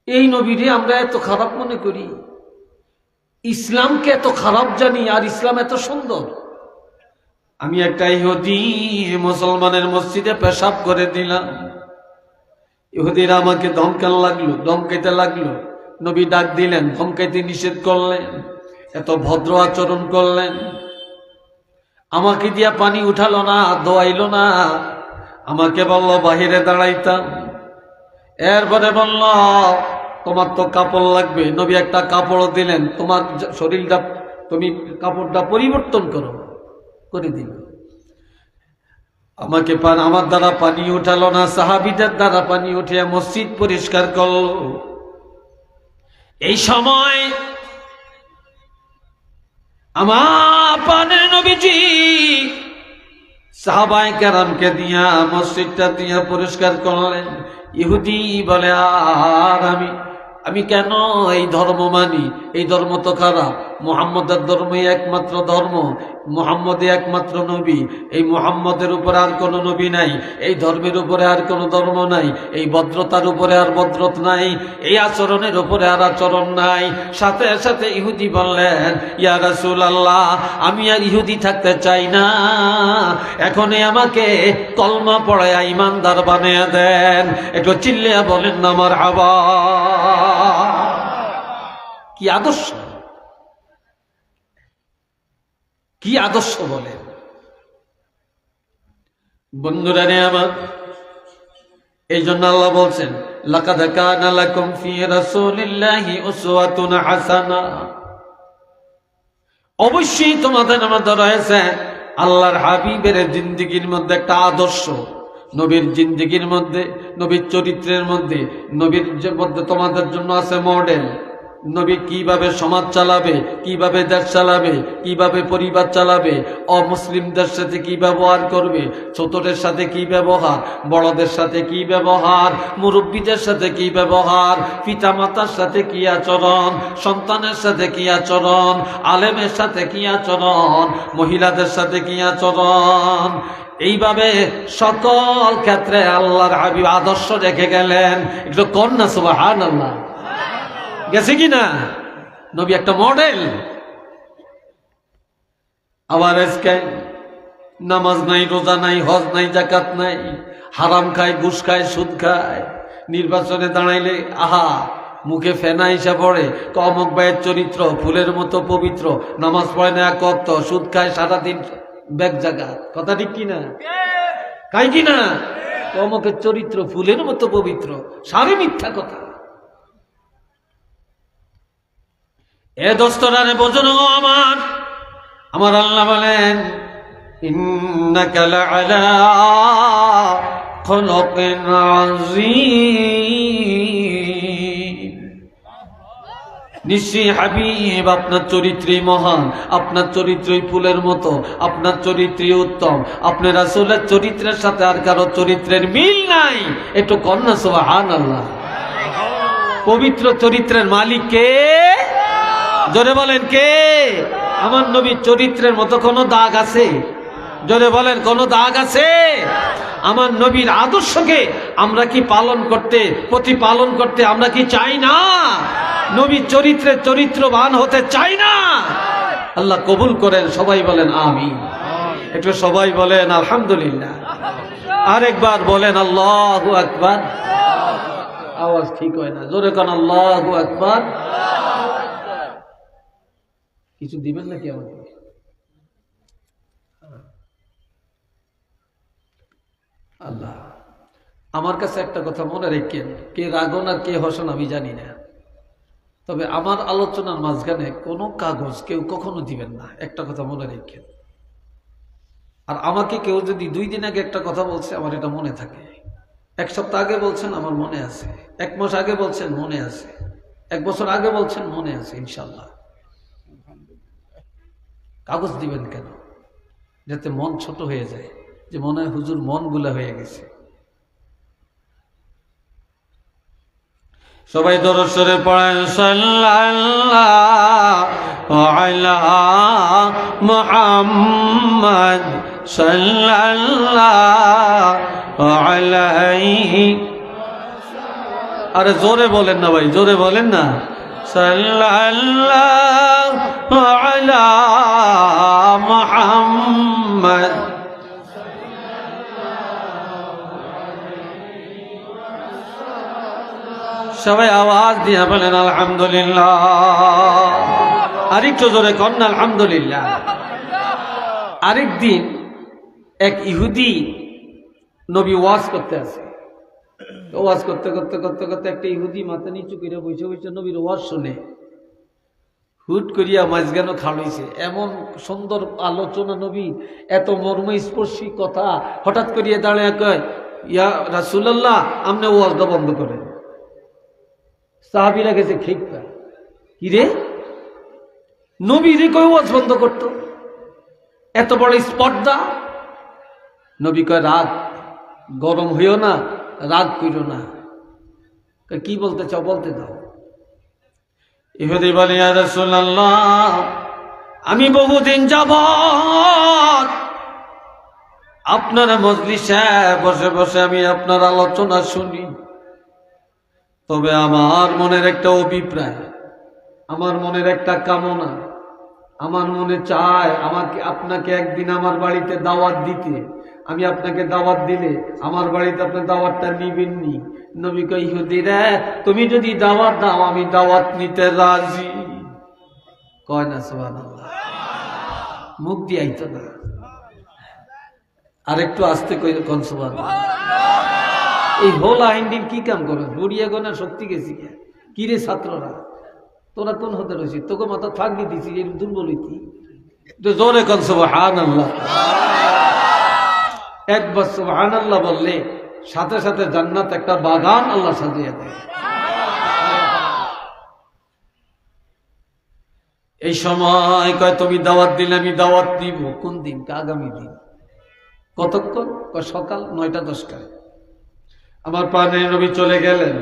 এই নবীরে আমরা এত খারাপ মনে করি, ইসলামকে এত খারাপ জানি, আর ইসলাম এত সুন্দর। আমি একটা ইহুদি মুসলমানের মসজিদে পেশাব করে দিলাম। ইহুদিরা আমাকে ধমকাইতে লাগলো। নবী ডাক দিলেন, ধমকাইতে নিষেধ করলেন, এত ভদ্র আচরণ করলেন। আমাকে দিয়া পানি উঠালো না, দোয়াইলো না, আমাকে বলল বাহিরে দাঁড়াইতাম। এরপরে বলল, তোমার তো কাপড় লাগবে। নবী একটা কাপড় দিলেন, তোমার শরীরটা, তুমি কাপড়টা পরিবর্তন করো, করে দিল। আমাকে আমার দ্বারা পানি উঠালো না, সাহাবীদের দ্বারা পানি উঠিয়ে মসজিদ পরিষ্কার করলো। এই সময় আমার পানে নবীজি সাহাবায়ে কেরামকে দিয়া মসজিদটা দিয়া পরিষ্কার করলেন। ইহুদি বলে, আর আমি কেন এই ধর্ম মানি? এই ধর্ম তো খারাপ। মুহাম্মদের ধর্মই একমাত্র ধর্ম, মুহাম্মদই একমাত্র নবী। এই মুহাম্মদের উপরে আর কোনো নবী নাই, এই ধর্মের উপরে আর কোনো ধর্ম নাই, এই ভদ্রতার উপরে আর ভদ্রতা নাই, এই আচরণের উপরে আর আচরণ নাই। সাথে সাথে ইহুদি বললেন, ইয়া রাসূলুল্লাহ, আমি আর ইহুদি থাকতে চাই না, এখনই আমাকে কলমা পড়ায়া ঈমানদার বানিয়ে দেন। একটু চিল্লিয়া বলেন না মারহাবা। কি আদর্শ, কি আদর্শ বলেন বন্ধুরা রে আমার। এই জন্য আল্লাহ বলছেন, লাকাদ কানা লাকুম ফি রাসূলিল্লাহি উসওয়াতুন হাসানা, অবশ্যই তোমাদের মধ্যে রয়েছে আল্লাহর হাবিবের জিন্দেগীর মধ্যে একটা আদর্শ। নবীর জিন্দেগীর মধ্যে, নবীর চরিত্রের মধ্যে, নবীর মধ্যে তোমাদের জন্য আছে মডেল। নবী কিভাবে সমাজ চালাবে, কিভাবে দেশ চালাবে, কিভাবে পরিবার চালাবে, অমুসলিমদের সাথে কি ব্যবহার করবে, ছোটদের সাথে কি ব্যবহার, বড়দের সাথে কি ব্যবহার, মুরব্বীদের সাথে কি ব্যবহার, পিতামাতার সাথে কি আচরণ, সন্তানের সাথে কি আচরণ, আলেমের সাথে কি আচরণ, মহিলাদের সাথে কি আচরণ, এইভাবে সকল ক্ষেত্রে আল্লাহর হাবিব আদর্শ রেখে গেলেন। একটু কন্যা সুবহানাল্লাহ গেছে কিনা? নবী একটা মডেল। আবার আজকে নামাজ নাই, রোজা নাই, হজ নাই, জাকাত নাই, হারাম খায়, ঘুষ খায়, সুদ খায়। নির্বাচনে দাঁড়াইলে আহা মুখে ফেনা ইসা পড়ে, অমুক ভাইয়ের চরিত্র ফুলের মতো পবিত্র, নামাজ পড়ে না এক ওয়াক্ত, সুদ খায় সারাদিন ব্যাগ জাগাত। কথা ঠিক কিনা? খাই কিনা? অমুকের চরিত্র ফুলের মতো পবিত্র, সারে মিথ্যা কথা। এ দোস্তরারে বোঝানো আমার আল্লাহ বলেন ইন্নাকা লাআলা খুলুকিন আযীম। নিশ্চয়ই হাবিব আপনার চরিত্রই মহান, আপনার চরিত্রই ফুলের মতো, আপনার চরিত্রই উত্তম। আপনার রাসূলের চরিত্রের সাথে আর কারো চরিত্রের মিল নাই। একটু কন্যা সুবহানাল্লাহ। পবিত্র চরিত্রের মালিক কে? জোরে বলেন কে? আমার নবীর চরিত্রের মতো কোনো দাগ আছে? জোরে বলেন কোন দাগ আছে? আমার নবীর আদর্শকে আমরা কি প্রতিপালন করতে আমরা কি চাই না? নবীর চরিত্রের চরিত্রবান হতে চাই না? আল্লাহ কবুল করেন। সবাই বলেন আমিন। একটু সবাই বলেন আলহামদুলিল্লাহ। আরেকবার বলেন আল্লাহু আকবার। আওয়াজ ঠিক হয় না, জোরে কোন আল্লাহু আকবার। কিছু দিবেন নাকি আমাকে? আল্লাহ আমার কাছে একটা কথা মনে রেখেন, কে রাগন আর কে হসন আমি জানি না, তবে আমার আলোচনার মাঝখানে কোনো কাগজ কেউ কখনো দিবেন না, একটা কথা মনে রেখেন। আর আমাকে কেউ যদি 2 দিন আগে একটা কথা বলছে আমার এটা মনে থাকে, 1 সপ্তাহ আগে বলছেন আমার মনে আছে, 1 মাস আগে বলছেন মনে আছে, 1 বছর আগে বলছেন মনে আছে ইনশাল্লাহ। কাগজ দিবেন কেন? যাতে মন ছোট হয়ে যায়, যে মনে হয় হুজুর মন গুলা হয়ে গেছে। সবাই দরুদ শরীফ পড়েন সাল্লাল্লাহু আলা মুহাম্মদ সাল্লাল্লাহু আলাইহি। আরে জোরে বলেন না ভাই, জোরে বলেন না। সাল্লাল্লাহু আলা মুহাম্মদ। সবাই আওয়াজ দিয়ে বলেন আলহামদুলিল্লাহ। আরেকটু জোরে কন না আলহামদুলিল্লাহ। আরেকদিন এক ইহুদি নবী ওয়াজ করতে আসে। ওয়াজ করতে করতে করতে করতে একটা ইহুদি মাথা নিচু করে বসে বসে নবীর ওয়াজ শুনে হুট করিয়া মাঝখানে খাড়াইছে। এমন সুন্দর আলোচনা, নবী এত মর্মস্পর্শী কথা, হঠাৎ করিয়া দাঁড়িয়ে কয় ইয়া রাসূলুল্লাহ আপনি ওয়াজটা বন্ধ করেন। সাহাবীরা গেছে খেপা, কি রে নবী রে কই ওয়াজ বন্ধ করতো? এত বড় স্পর্ধা। নবী কয় রাগ, গরম হইও না, রাগ কইরো না। কি বলতে চাও বলতে দাও। ইহুদি বলে ইয়া রাসূলুল্লাহ আমি বহুদিন যাবত আপনার মজলিসে বসে বসে আমি আপনার আলোচনা শুনি, তবে আমার মনের একটা অভিপ্রায়, আমার মনের একটা কামনা, আমার মনে চায় আপনাকে একদিন আমার বাড়িতে দাওয়াত দিতে। আমি আপনাকে দাওয়াত দিলে আমার বাড়িতে আপনি দাওয়াতটা নিবেননি। নবী কয় ইহুদি রে তুমি যদি দাওয়াত দাও আমি দাওয়াত নিতে রাজি। কয় না সুবহানাল্লাহ। মুখ দিয়ে আইতো না, আর একটু আস্তে কোন সুবহানাল্লাহ। এই হোলা হিন্দিন কি কাম করে বুড়িয়া গোনা শক্তি গেছি কি রে ছাত্ররা তোরা কোন হতে রয়েছিস? তোকে মাথা ফাঁকি দিছি এই দুর্বল হইতি তো জোরে কোন সুবহানাল্লাহ। একবার সুবহানাল্লাহ বললে সাথে সাথে জান্নাত একটা বাগান আল্লাহ সাজিয়ে দেয়। এই সময় কয় তুমি দাওয়াত দিলে আমি দাওয়াত দিব। কোন দিন? আগামী দিন। কতক্ষণ? সকাল 9টা 10টায়। আমার প্রাণের নবী চলে গেলেন,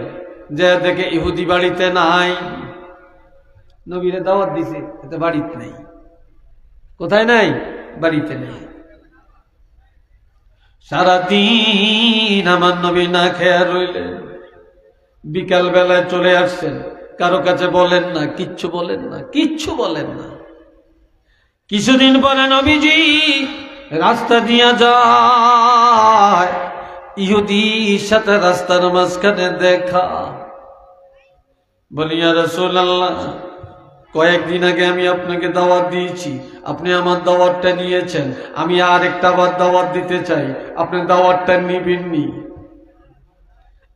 যে দেখে ইহুদি বাড়িতে নাই। নবীরে দাওয়াত দিছে, এতে বাড়িতে নেই। কোথায় নাই? বাড়িতে নেই। সারাদিন আমার নবী না খেয়ে রইলেন। বিকাল বেলায় চলে আসছেন, কারো কাছে বলেন না, কিচ্ছু বলেন না, কিচ্ছু বলেন না। কিছুদিন পরে নবীজি রাস্তা দিয়া যায়, ইহুদির সাথে রাস্তার মাঝখানে দেখা। বলি ইয়া রাসূলুল্লাহ, কয়েকদিন আগে আমি আপনাকে দাওয়াত দিয়েছি, আপনি আমার দাওয়াতটা নিয়েছেন, আমি আর একটা বার দাওয়াত দিতে চাই, আপনি দাওয়াতটা নিবেননি?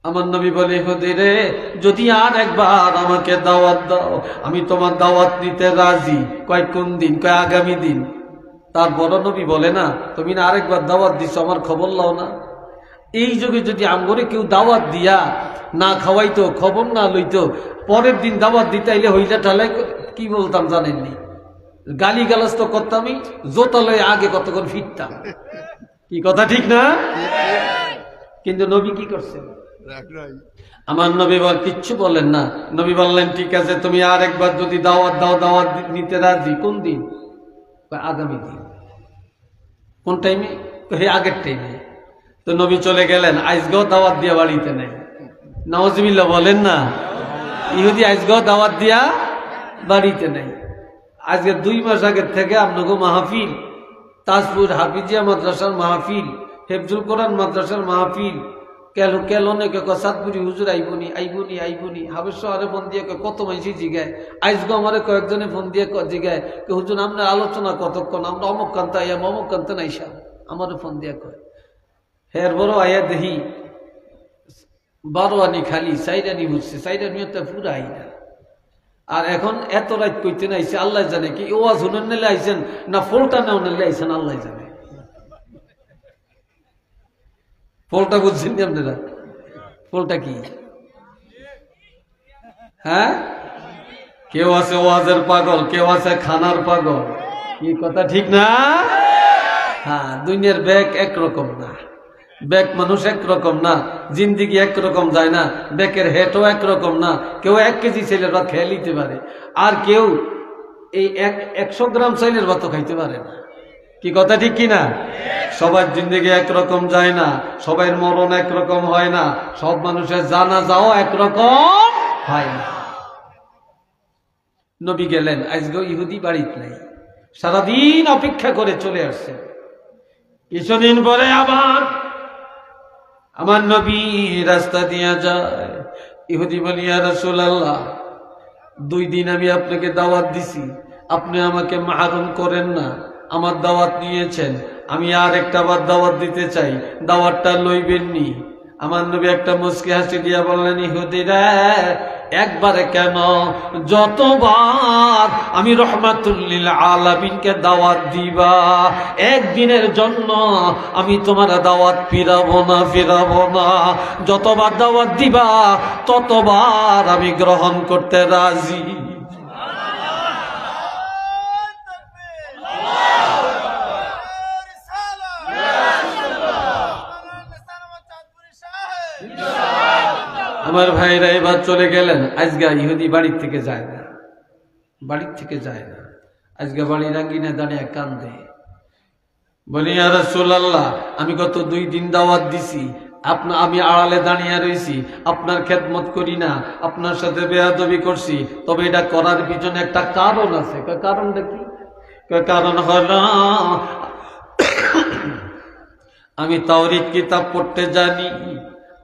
আমার নবী বলে, ইহুদি রে, যদি আর একবার আমাকে দাওয়াত দাও, আমি তোমার দাওয়াত নিতে রাজি। কয় কোন দিন? কয় আগামী দিন। তার বড় নবী বলে না, তুমি না আরেকবার দাওয়াত দিছো, আমার খবর লাও না? এই যুগে যদি আমগরে কেউ দাওয়াত দিয়া না খাওয়াইতো, খবর না লইতো, পরের দিন দাওয়াত দিতে আইলে হইলা ঠালাই কি বলতাম জানেননি? গালি গালাজ তো করতামই, জোতালয়ে আগে কতক্ষণ ফিরতাম। কি কথা ঠিক না? কিন্তু নবী কি করছেন? আমার নবী বল কিচ্ছু বলেন না। নবী বললেন, ঠিক আছে, তুমি আর একবার যদি দাওয়াত দাও, দাওয়াত নিতে রাজি। কোন দিন? আগামী দিন। কোন টাইমে? আগের টাইমে। তো নবী চলে গেলেন, আজকেও দাওয়াত দিয়া বাড়িতে নেই। নাউজুবিল্লাহ বলেন না। ইহুদি আজকেও দাওয়াত দিয়া বাড়িতে নেই। আজকে 2 মাস আগের থেকে আপনাকে মাহফিল, তাজপুর হাফিজিয়া মাদ্রাসার মাহফিল, হেফজুল কোরআন মাদ্রাসার মাহফিল, কেলনে সাতপুরি হুজুর আইবনি আইবনি আইবনি হাবের শহরে ফোন দিয়ে কত মানুষই জিগায়। আজকে আমারে কয়েকজনে ফোন দিয়ে জিগায়, হুজুর আপনার আলোচনা কতক্ষণ, আমরা অমুক কান্তা আইয়াম, অমুক কান্তা নাইসা, আমারে ফোন দিয়ে কয়। হের বড় আয়া দেখি 12 আনি খালি, 4 আনি বুঝছে, 4 আনি তো পুরা আই না। আর এখন এত রাত কইতে নাইছে, আল্লাহ জানে। কি ওয়াজ হুনেন নিলে আইছেন না ফোলটা নেও নিলে আইছেন, আল্লাহ জানে। ফলটা বুঝছেন নি আপনারা? ফলটা কি? হ্যাঁ, কেউ আছে ওয়াজের পাগল, কেউ আছে খানার পাগল। কি কথা ঠিক না? হ্যাঁ, দুনিয়ার ব্যাগ একরকম না, ব্যাগ মানুষ একরকম না, জিন্দিগি একরকম যায় না, ব্যাগের হেটও একরকম না। কেউ 1 কেজি চাইলের ভাত খেয়ে নিতে পারে, আর কেউ এই 100 গ্রাম চাইলের ভাত খাইতে পারে না। কি কথা ঠিক কিনা? সবার জিন্দেগি একরকম যায় না, সবার মরণ একরকম হয় না, সব মানুষের জানাজাও একরকম হয় না। নবী গেলেন, আজকে ইহুদি বাড়িতে নাই, সারাদিন অপেক্ষা করে চলে আসছে। কিছুদিন পরে আবার আমার নবী রাস্তা দিয়ে যায়। ইহুদি বলি, ইয়া রাসূলুল্লাহ, 2 দিন আমি আপনাকে দাওয়াত দিছি, আপনি আমাকে মাহরুম করেন না, আমার দাওয়াত নিয়েছেন, আমি আর একটা বার দাওয়াত দিতে চাই, দাওয়াতটা লইবেননি? আমার নবী একটা মুস্কি হাসি দিয়া বললেন, ইহুদিরা, একবারে কেন, যতবার আমি রহমাতুল লিল আলামিনকে দাওয়াত দিবা, একদিনের জন্য আমি তোমার দাওয়াত ফিরাবো না। যতবার দাওয়াত দিবা ততবার আমি গ্রহণ করতে রাজি। আমার ভাইরা এবার চলে গেলেন। আজকে ইহুদি বাড়ির থেকে যায় না, আজকে বাড়ির আঙ্গিনে দাঁড়িয়ে কান্দে। বলি, ইয়া রাসূলুল্লাহ, আমি গত 2 দিন দাওয়াত দিছি, আমি আড়ালে দাঁড়িয়ে রয়েছি, আপনার খেদমত করি না, আপনার সাথে বেয়াদবি করছি, তবে এটা করার পিছনে একটা কারণ আছে। কারণটা কি? কারণ হলো আমি তাওরীত কিতাব পড়তে জানি,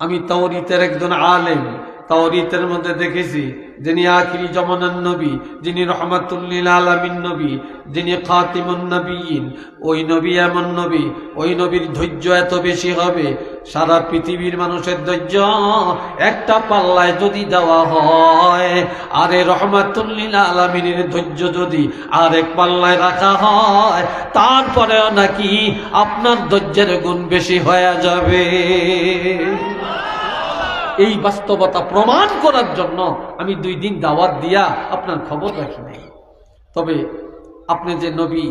আমি তাওরীতের একজন আলেম। তাওরীতের মধ্যে দেখেছি, যিনি আখিরি জামানার নবী, যিনি রহমাতুল লিল আলামিন নবী, যিনি খাতিমুন নবিয়্যিন, ওই নবী এমন নবী, ওই নবীর ধৈর্য এত বেশি হবে, সারা পৃথিবীর মানুষের ধৈর্য একটা পাল্লায় যদি দেওয়া হয়, আর এই রহমাতুল লিল আলামিনের ধৈর্য যদি আরেক পাল্লায় রাখা হয়, তারপরেও নাকি আপনার ধৈর্যের গুণ বেশি হয়ে যাবে। এই বাস্তবতা প্রমাণ করার জন্য আমি 2 দিন দাওয়াত দিয়া আপনার খবর রাখি নাই। তবে আপনি যে নবী,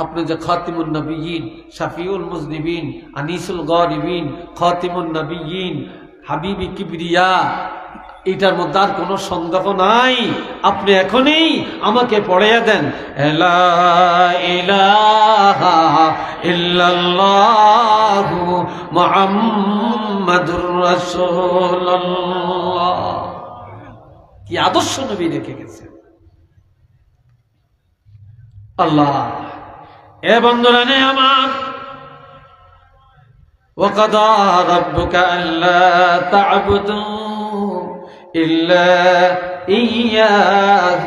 আপনি যে খাতিমুন নবিয়্যিন, শাফিউল মুজনিবিন, আনিসুল গারিবিন, খাতিমুন নবিয়্যিন, হাবিবি কিবরিয়া, এটার মধ্যে আর কোনো সন্দেহ নাই। আপনি এখনই আমাকে পড়িয়ে দেন, লা ইলাহা ইল্লাল্লাহু মুহাম্মাদুর রাসূলুল্লাহ। কি আদর্শ নবী রেখে গেছে আল্লাহ। এ বন্ধুরা নে আমার, وقضى ربك ألا تعبدوا إلا إياه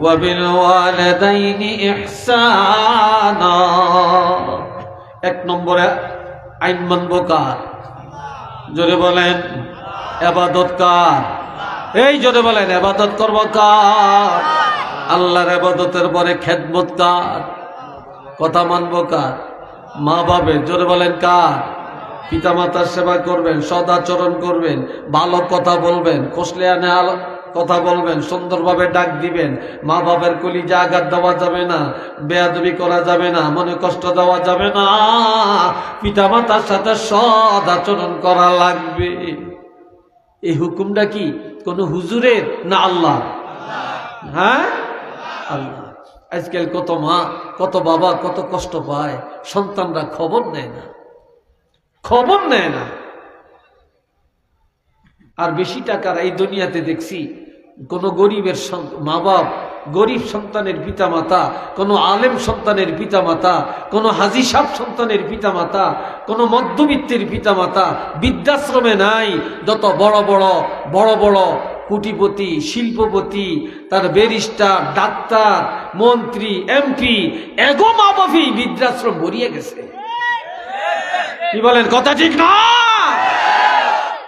وبالوالدين إحسانا। এক নম্বরে আইন মানব কার? জোরে বলেন ইবাদত কার? এই জোরে বলেন ইবাদত করব কার? আল্লাহর ইবাদতের পরে খেদমত কার? কথা মানব কার? মা বাবার। জোরে বলেন কার? পিতা মাতার সেবা করবেন, সদাচরণ করবেন, ভালো কথা বলবেন, কষলে আনে কথা বলবেন, সুন্দরভাবে ডাক দিবেন। মা বাবার কলিজা আঘাত দেওয়া যাবে না, বেয়াদবি করা যাবে না, মনে কষ্ট দেওয়া যাবে না। পিতা মাতার সাথে সদাচরণ করা লাগবে। এই হুকুমটা কি কোন হুজুরের না আল্লাহ? হ্যাঁ আল্লাহ। আজকাল কত মা কত বাবা কত কষ্ট পায়, সন্তানরা খবর নেয় না, খবর নেয় না। আর বেশি টাকার এই দুনিয়াতে দেখছি কোন গরিবের মা বাপ, গরিব সন্তানের পিতা মাতা, কোন আলেম সন্তানের পিতা মাতা, কোন হাজি সাহেব সন্তানের পিতা মাতা, কোন মধ্যবিত্তের পিতা মাতা বৃদ্ধাশ্রমে নাই। যত বড় বড় বড় বড় কোটিপতি, শিল্পপতি, তার ব্যারিস্টার, ডাক্তার, মন্ত্রী, এমপি, এগো মা বাপি বৃদ্ধাশ্রম ভরিয়ে গেছে। কি বলেন কথা ঠিক না?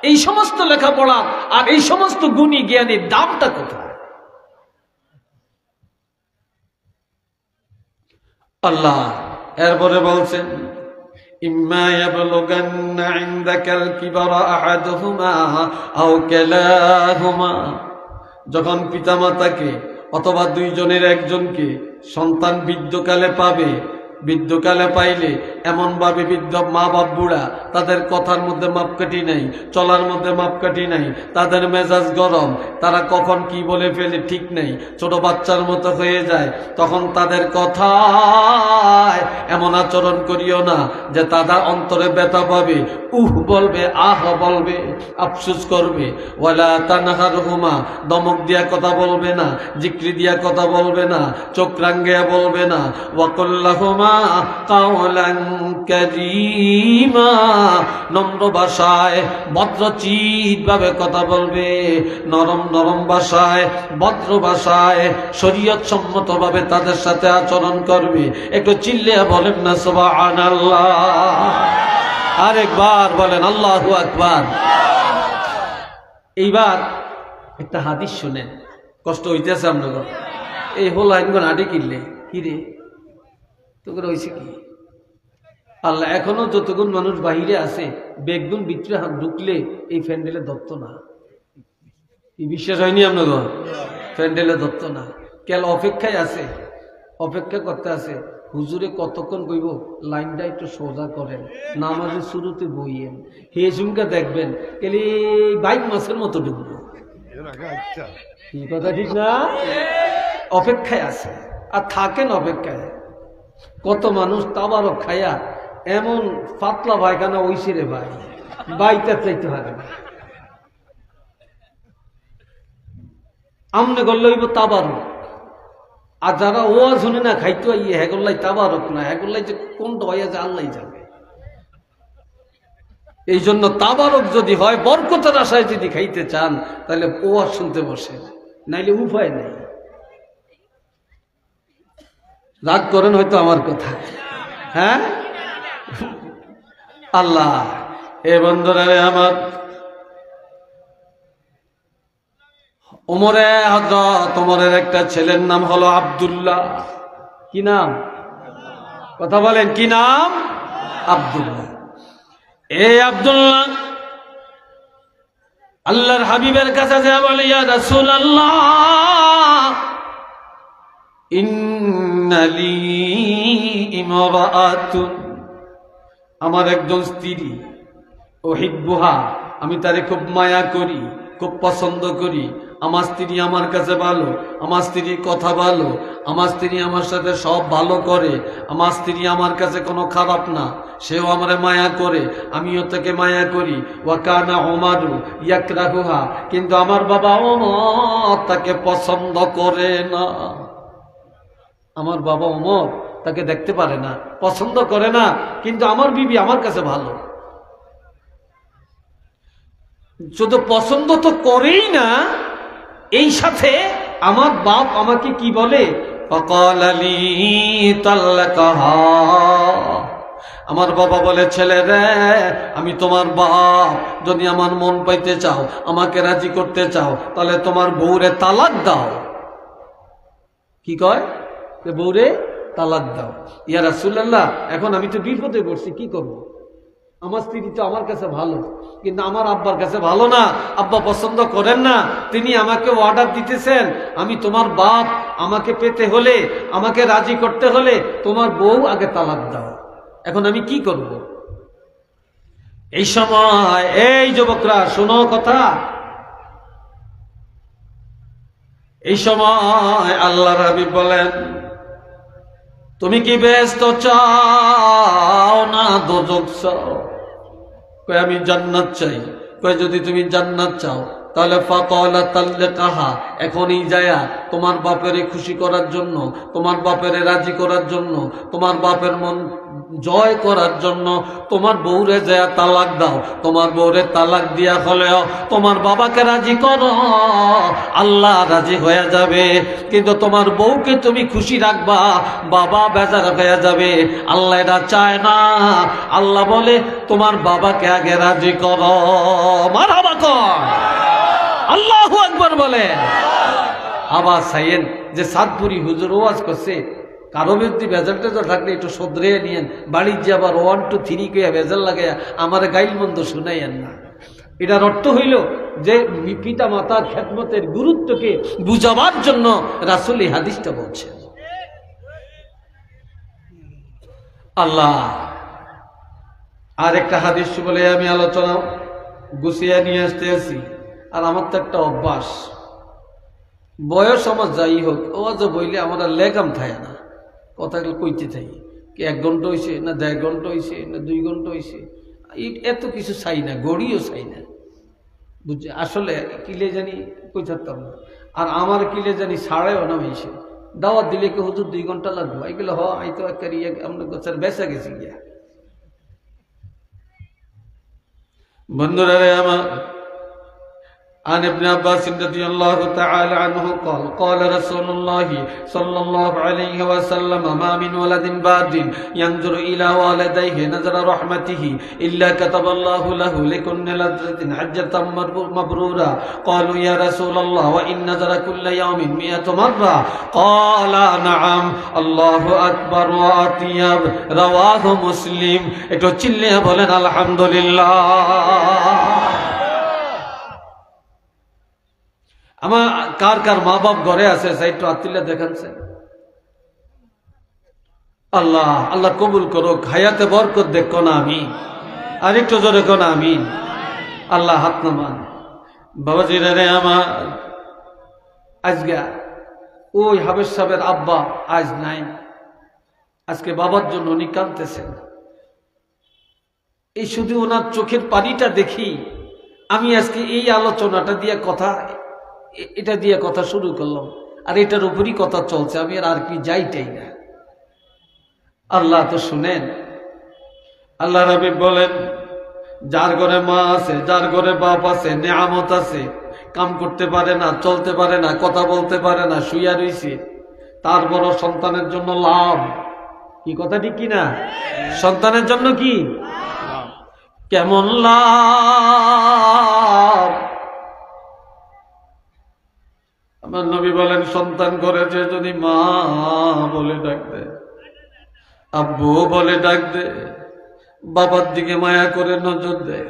এই সমস্ত লেখাপড়া আর এই সমস্ত গুণী জ্ঞানের দামটা কোথায়? আল্লাহ এরপরে বলছেন ইম্মা ইয়াবলুগান্না ইনদাকাল কিবারা আহাদুহুমা আও কিলাহুমা। যখন পিতামাতাকে অথবা দুইজনের একজনকে সন্তান বৃদ্ধকালে পাবে, বৃদ্ধকালে পাইলে এমন ভাবে বৃদ্ধ মা বাপ বুড়া, তাদের কথার মধ্যে মাপকাঠি নাই, চলার মধ্যে মাপকাঠি নাই, তাদের মেজাজ গরম, তারা কখন কি বলে ফেলে ঠিক নেই, ছোট বাচ্চার মতো হয়ে যায়। তখন তাদের কথায় এমন আচরণ করিও না যে তাদের অন্তরে ব্যথা পাবে, বলবে, আহ বলবে, আফসোস করবে। ওয়ালা তানহারহুমা, দমক দিয়া কথা বলবে না, জিক্রি দিয়া কথা বলবে না, চোখ রাঙ্গিয়া বলবে না। ওয়াকুল্লাহুমা কাওলান কারীমা, নম্র ভাষায় ভদ্রচিত ভাবে কথা বলবে, নরম নরম ভাষায়, ভদ্র ভাষায়, শরীয়ত সম্মত ভাবে তাদের সাথে আচরণ করবে। একটু চিল্লিয়া বলেন না সুবহানাল্লাহ। আরেকবার বলেন আল্লাহু আকবার। এইবার একটা হাদিস শুনেন, কষ্ট হইতেছে আপনাদের। এই হল আইনগণ আডি কিনলে কি রে তোকে হয়েছে কি? আল্লাহ এখনো যতগুণ মানুষ বাহিরে আছে, বেগুন ভিতরে হাত ঢুকলে এই ফ্যান্ডেলে ধরত না। কি বিশ্বাস হয়নি আপনাদের? ফ্যান্ডেলে ধরত না। কেল অপেক্ষায় আছে, অপেক্ষা করতে আছে। হুজুরে কতক্ষণ কইব, লাইনটা একটু সোজা করেন, নামাজের শুরুতে বইয়েন, হে ঝুমকা দেখবেন এলি 22 মাসের মতো ঢুকবো। কি কথা ঠিক না? অপেক্ষায় আছে আর থাকেন অপেক্ষায়। কত মানুষ তাবারক খায়া এমন পাতলা পায়খানা ওইসে রে ভাই, বাইতে চাইতে পারে না। আমনে করলে হইব তাবারক, আর যারা ওয়াজ শুনে না খাইতে আইয়ে হেগল্লাই তাবারক না, হেগল্লাই যে কোনটা হইয়া যে আল্লাহ যাবে। এই জন্য তাবারক যদি হয়, বরকতের আশায় যদি খাইতে চান, তাহলে ওয়াজ শুনতে বসে, নাইলে উপায় নেই। রাগ করেন হয়তো আমার কথা, হ্যাঁ? আল্লাহ এ বন্ধুরা আমার, ওমরে হযরত ওমরের একটা ছেলের নাম হলো আব্দুল্লাহ। কি নাম? কথা বলেন কি নাম? আব্দুল্লাহ। এই আব্দুল্লাহ আল্লাহর হাবিবের কাছে যা বলে, ইয়া রাসূলুল্লাহ ইন্নালি ইমরাআতুন, আমার একজন স্ত্রী, উহিব্বুহা, আমি তারে খুব মায়া করি, খুব পছন্দ করি। আমার স্ত্রী আমার কাছে ভালো, আমার স্ত্রীর কথা ভালো, আমার স্ত্রী আমার সাথে সব ভালো করে, আমার স্ত্রী আমার কাছে কোনো খারাপ না, সেও আমারে মায়া করে, আমিও তাকে মায়া করি। ওয়া কানা উমারু ইয়াকরাহুহা, কিন্তু আমার বাবা ওমর তাকে পছন্দ করে না। আমার বাবা ওমর তাকে দেখতে পারে না, পছন্দ করে না, কিন্তু আমার বিবি আমার কাছে ভালো। শুধু পছন্দ তো করেই না, এই সাথে আমার বাপ আমাকে কি বলে, আমার বাবা বলে, ছেলে রে, আমি তোমার বাপ, যদি আমার মন পাইতে চাও, আমাকে রাজি করতে চাও, তাহলে তোমার বউরে তালাক দাও। কি কয়? বউরে তালাক দাও। ইয়া রাসূলুল্লাহ, এখন আমি তো বিপদে পড়ছি, কি করব? আমার স্ত্রী তো আমার কাছে ভালো, কিন্তু আমার আব্বার কাছে ভালো না, আব্বা পছন্দ করেন না। তিনি আমাকে অর্ডার দিতেছেন, আমি তোমার বাপ, আমাকে পেতে হলে, আমাকে রাজি করতে হলে তোমার বউ আগে তালাক দাও। এখন আমি কি করব? এই সময় এই যুবকরা শোনো কথা, এই সময় আল্লাহর হাবিব বলেন, তুমি কি বেহেশত চাও না দোজখ চাও? কই আমি জান্নাত চাই। কই যদি তুমি জান্নাত চাও তাহলে ফাকালা তাল্লাকাহা, এখনই যায়া তোমার বাপেরে খুশি করার জন্য, তোমার বাপেরে রাজি করার জন্য, তোমার বাপের মন জয় করার জন্য তোমার বউরে যায়া তালাক দাও। তোমার বউরে তালাক দিয়া হলেও তোমার বাবাকে রাজি করো, আল্লাহ রাজি হয়ে যাবে। কিন্তু তোমার বউকে তুমি খুশি রাখবা, বাবা বেজার হয়ে যাবে, আল্লাহ এটা চায় না। আল্লাহ বলে তোমার বাবাকে আগে রাজি করো। মারহাবা কর, আল্লাহু আকবার বলে। আবার সাইয়েন যে সাতপুরি হুজুর ওয়াজ করছে, কারো ব্যক্তি বেজাল টেজাল থাকলে একটু সদরে নিয়েন, বাড়ির যে আবার 1 2 3 কইয়া বেজাল লাগাইয়া আমার গাইল মন্দ শুনাইয়েন না। এটার অর্থ হইল যে পিতা মাতার খেদমতের গুরুত্বকে বুঝাবার জন্য রাসূল এই হাদিসটা বলছেন। আল্লাহ আর একটা হাদিস বলে আমি আলোচনা গুছিয়ে নিয়ে আসতে আছি। আর আমার তো একটা অভ্যাস, বয়স আমার যাই হোক, ওয়াজ বইলে আমার লেগাম থাকে না, কথাগুলো কইতে থাকি। কি 1 ঘন্টা হয়েছে না 1.5 ঘন্টা হয়েছে না 2 ঘন্টা হয়েছে, এত কিছু চাই না, গড়িও চাই না, বুঝছে? আসলে কিলে জানি কই থাকতাম না। আর আমার কিলে জানি ছাড়েও না হয়েছে, দাওয়াত দিলে কে হুজুর 2 ঘন্টা লাগবো, এইগুলো হ আই তো একটা আমরা গোছার বেসা গেছি গিয়া। বন্ধুরা রে আমার, عن ابن عباس رضي الله تعالى عنه قال قال رسول الله صلى الله عليه وسلم ما من ولد باد ينظر إلى والديه نظر رحمته إلا كتب الله له لكل لذة حجة مبرورة. قالوا يا رسول الله وإن نظر كل يوم 100 مرة؟ قال نعم. الله أكبر وأطيب. رواه مسلم. একটু চিল্লিয়ে বলেন আলহামদুলিল্লাহ। আমার কার কার মা বাপ ঘরে আছে, সাইটু আত্মীয় দেখাচ্ছেন। আল্লাহ আল্লাহ কবুল করো, হায়াতে বরকত দেখো না আমি, আর একটু জোরে কোন আমি। আল্লাহ হাত নামান। বাবাজি রে আমার, আজকে ওই হাবেশ সাহেবের আব্বা আজ নাই, আজকে বাবার জন্য উনি কাঁদতেছেন। এই শুধু ওনার চোখের পানিটা দেখি আমি আজকে এই আলোচনাটা দিয়ে এটা দিয়ে কথা শুরু করলাম, আর এটার উপরই কথা চলছে, আমি আর কি যাইটাই না। আল্লাহ তো শুনেন, আল্লাহ রাবী বলেন, যার ঘরে মা আছে, যার ঘরে বাপ আছে, নেয়ামত আছে, কাম করতে পারে না, চলতে পারে না, কথা বলতে পারে না, শুইয়া রইছে, তার বড় সন্তানের জন্য লাভ। কি কথা ঠিক কিনা? সন্তানের জন্য কি কেমন লাভ? আমার নবী বলেন, সন্তান করেছে যদি মা বলে ডাক দে, আব্বু বলে ডাক দে, বাবার দিকে মায়া করে নজর দে,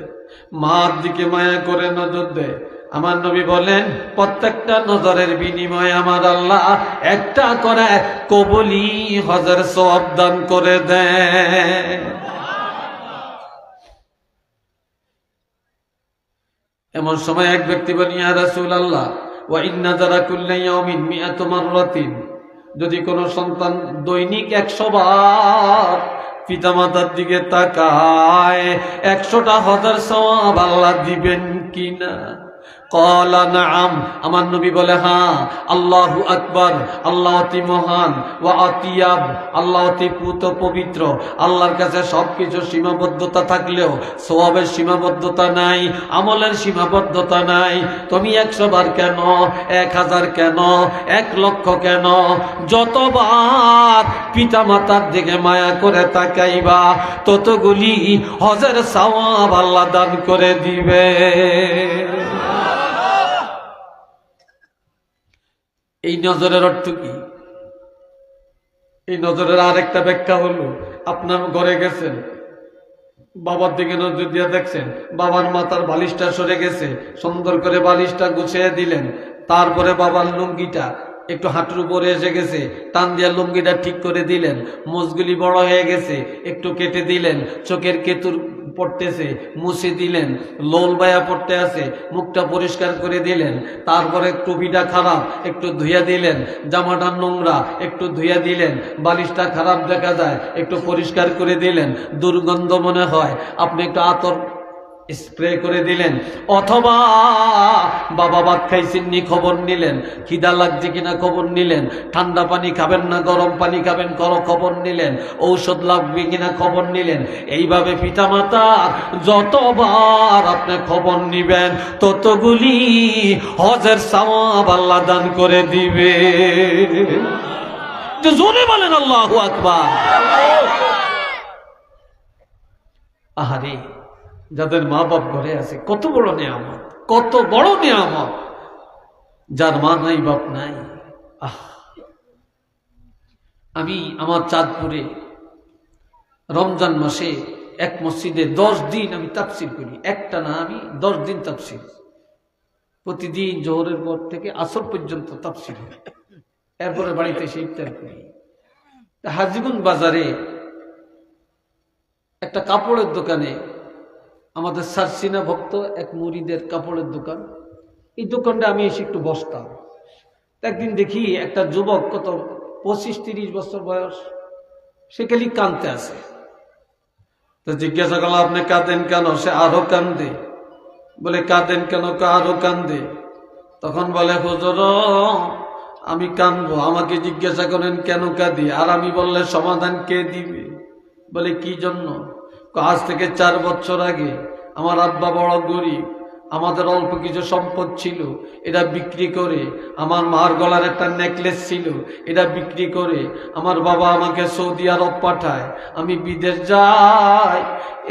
মার দিকে মায়া করে নজর দে। আমার নবী বলেন, প্রত্যেকটা নজরের বিনিময়ে আমার আল্লাহ একটা করে কবুলি হজের সওয়াব দান করে দেয়। এমন সময় এক ব্যক্তি বলেন, ইয়া রাসূলুল্লাহ ওয়া ইন্না যারা কুল্লা ইয়াউমিন 100 মাররাতিন, যদি কোনো সন্তান দৈনিক 100 বার পিতামাতার দিকে তাকায়, 100টা হজের সওয়াব আল্লাহ দিবেন কিনা? ক্বালা নাআম, আমার নবী বলে হ্যাঁ। আল্লাহু আকবার, আল্লাহ অতি মহান। ওয়া আতিয়াব, আল্লাহ অতি পুত পবিত্র। আল্লাহর কাছে সবকিছু সীমাবদ্ধতা থাকলেও সওয়াবের সীমাবদ্ধতা নাই, আমলের সীমাবদ্ধতা নাই। তুমি 100 বার কেন, 1000 কেন, 1 লক্ষ কেন, যতবার পিতা মাতার দিকে মায়া করে তাকাইবা ততগুলি হজের সওয়াব আল্লাহ দান করে দিবে। এই নজরের অর্থ কি? এই নজরের আরেকটা ব্যাখ্যা হলো, আপনার ঘরে গেছেন, বাবার দিকে নজর দিয়ে দেখছেন, বাবার মাথার বালিশটা সরে গেছে, সুন্দর করে বালিশটা গুছিয়ে দিলেন। তারপরে বাবার লুঙ্গিটা একটু হাঁটুর উপরে এসে গেছে, টান দিয়া লুঙ্গিটা ঠিক করে দিলেন। মোজগুলি বড় হয়ে গেছে, একটু কেটে দিলেন। চোখের কেতুর পড়তেছে, মুছে দিলেন। লোল বায়া পড়তে আছে, মুখটা পরিষ্কার করে দিলেন। তারপরে টুপিটা খারাপ, একটু ধুইয়া দিলেন। জামাটা নোংরা, একটু ধুইয়া দিলেন। বালিশটা খারাপ দেখা যায়, একটু পরিষ্কার করে দিলেন। দুর্গন্ধ মনে হয়, আপনি একটু আতর স্প্রে করে দিলেন। অথবা বাবা ভাত খাইছেননি খবর নিলেন, খিদা লাগছে কিনা খবর নিলেন, ঠান্ডা পানি খাবেন না গরম পানি খাবেন খবর নিলেন, ঔষধ লাগবে কিনা খবর নিলেন। এইভাবে পিতামাতা যতবার আপনি খবর নিবেন ততগুলি হজের সওয়াব আল্লাহ দান করে দিবে। জোরে বলেন আল্লাহু আকবার। আহারে, যাদের মা বাপ ঘরে আছে কত বড় নিয়ামত, কত বড় নিয়ামত। যার মা নাই বাপ নাই। আমি আমার চাঁদপুরে রমজান মাসে এক মসজিদে 10 দিন আমি তাফসীর করি। একটা না, আমি 10 দিন তাফসীর, প্রতিদিন জোহরের পর থেকে আসর পর্যন্ত তাফসীর। এরপরে বাড়িতে এসে ইফতার করি। হাজীগঞ্জ বাজারে একটা কাপড়ের দোকানে, আমাদের সারসিনা ভক্ত এক মুরিদের কাপড়ের দোকান, এই দোকানটা আমি এসে একটু বসতাম। একদিন দেখি একটা যুবক, কত 25-30 বছর বয়স, সে খালি কাঁদতে আছে। তো জিজ্ঞাসা করলাম, আপনি কাঁদেন কেন? সে আরো কান্দে। বলে কাঁদেন কেন? আরো কান্দে। তখন বলে, হুজুর আমি কাঁদবো, আমাকে জিজ্ঞাসা করেন কেন কাঁদি, আর আমি বললে সমাধান কে দিবে? বলে কি জন্য? আজ থেকে 4 বছর আগে আমার আব্বা বড় গরিব, আমাদের অল্প কিছু সম্পদ ছিল, এটা বিক্রি করে, আমার মার গলার একটা নেকলেস ছিল, এটা বিক্রি করে আমার বাবা আমাকে সৌদি আরব পাঠায়, আমি বিদেশ যাই।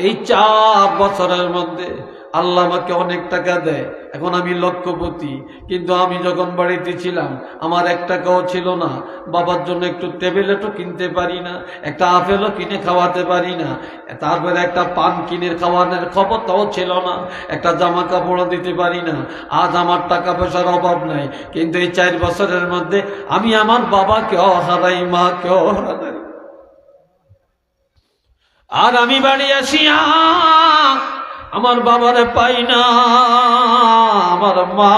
এই 4 বছরের মধ্যে আল্লাহ আমাকে অনেক টাকা দেয়, এখন আমি লক্ষপতি। কিন্তু আমি যখন বাড়িতে ছিলাম আমার 1 টাকাও ছিল না। বাবার জন্য একটু ট্যাবলেটও কিনতে পারি না, একটা আপেলও কিনে খাওয়াতে পারি না, তারপরে একটা পান কিনে খাওয়ানোর ক্ষমতাও ছিল না, একটা জামা কাপড়ও দিতে পারি না। আজ আমার টাকা পয়সার অভাব নাই, কিন্তু এই 4 বছরের মধ্যে আমি আমার বাবাকেও হারাই, মাকেও হারাই। আর আমি বাড়ি আসিয়া আমার বাবারে পাই না, আমার মা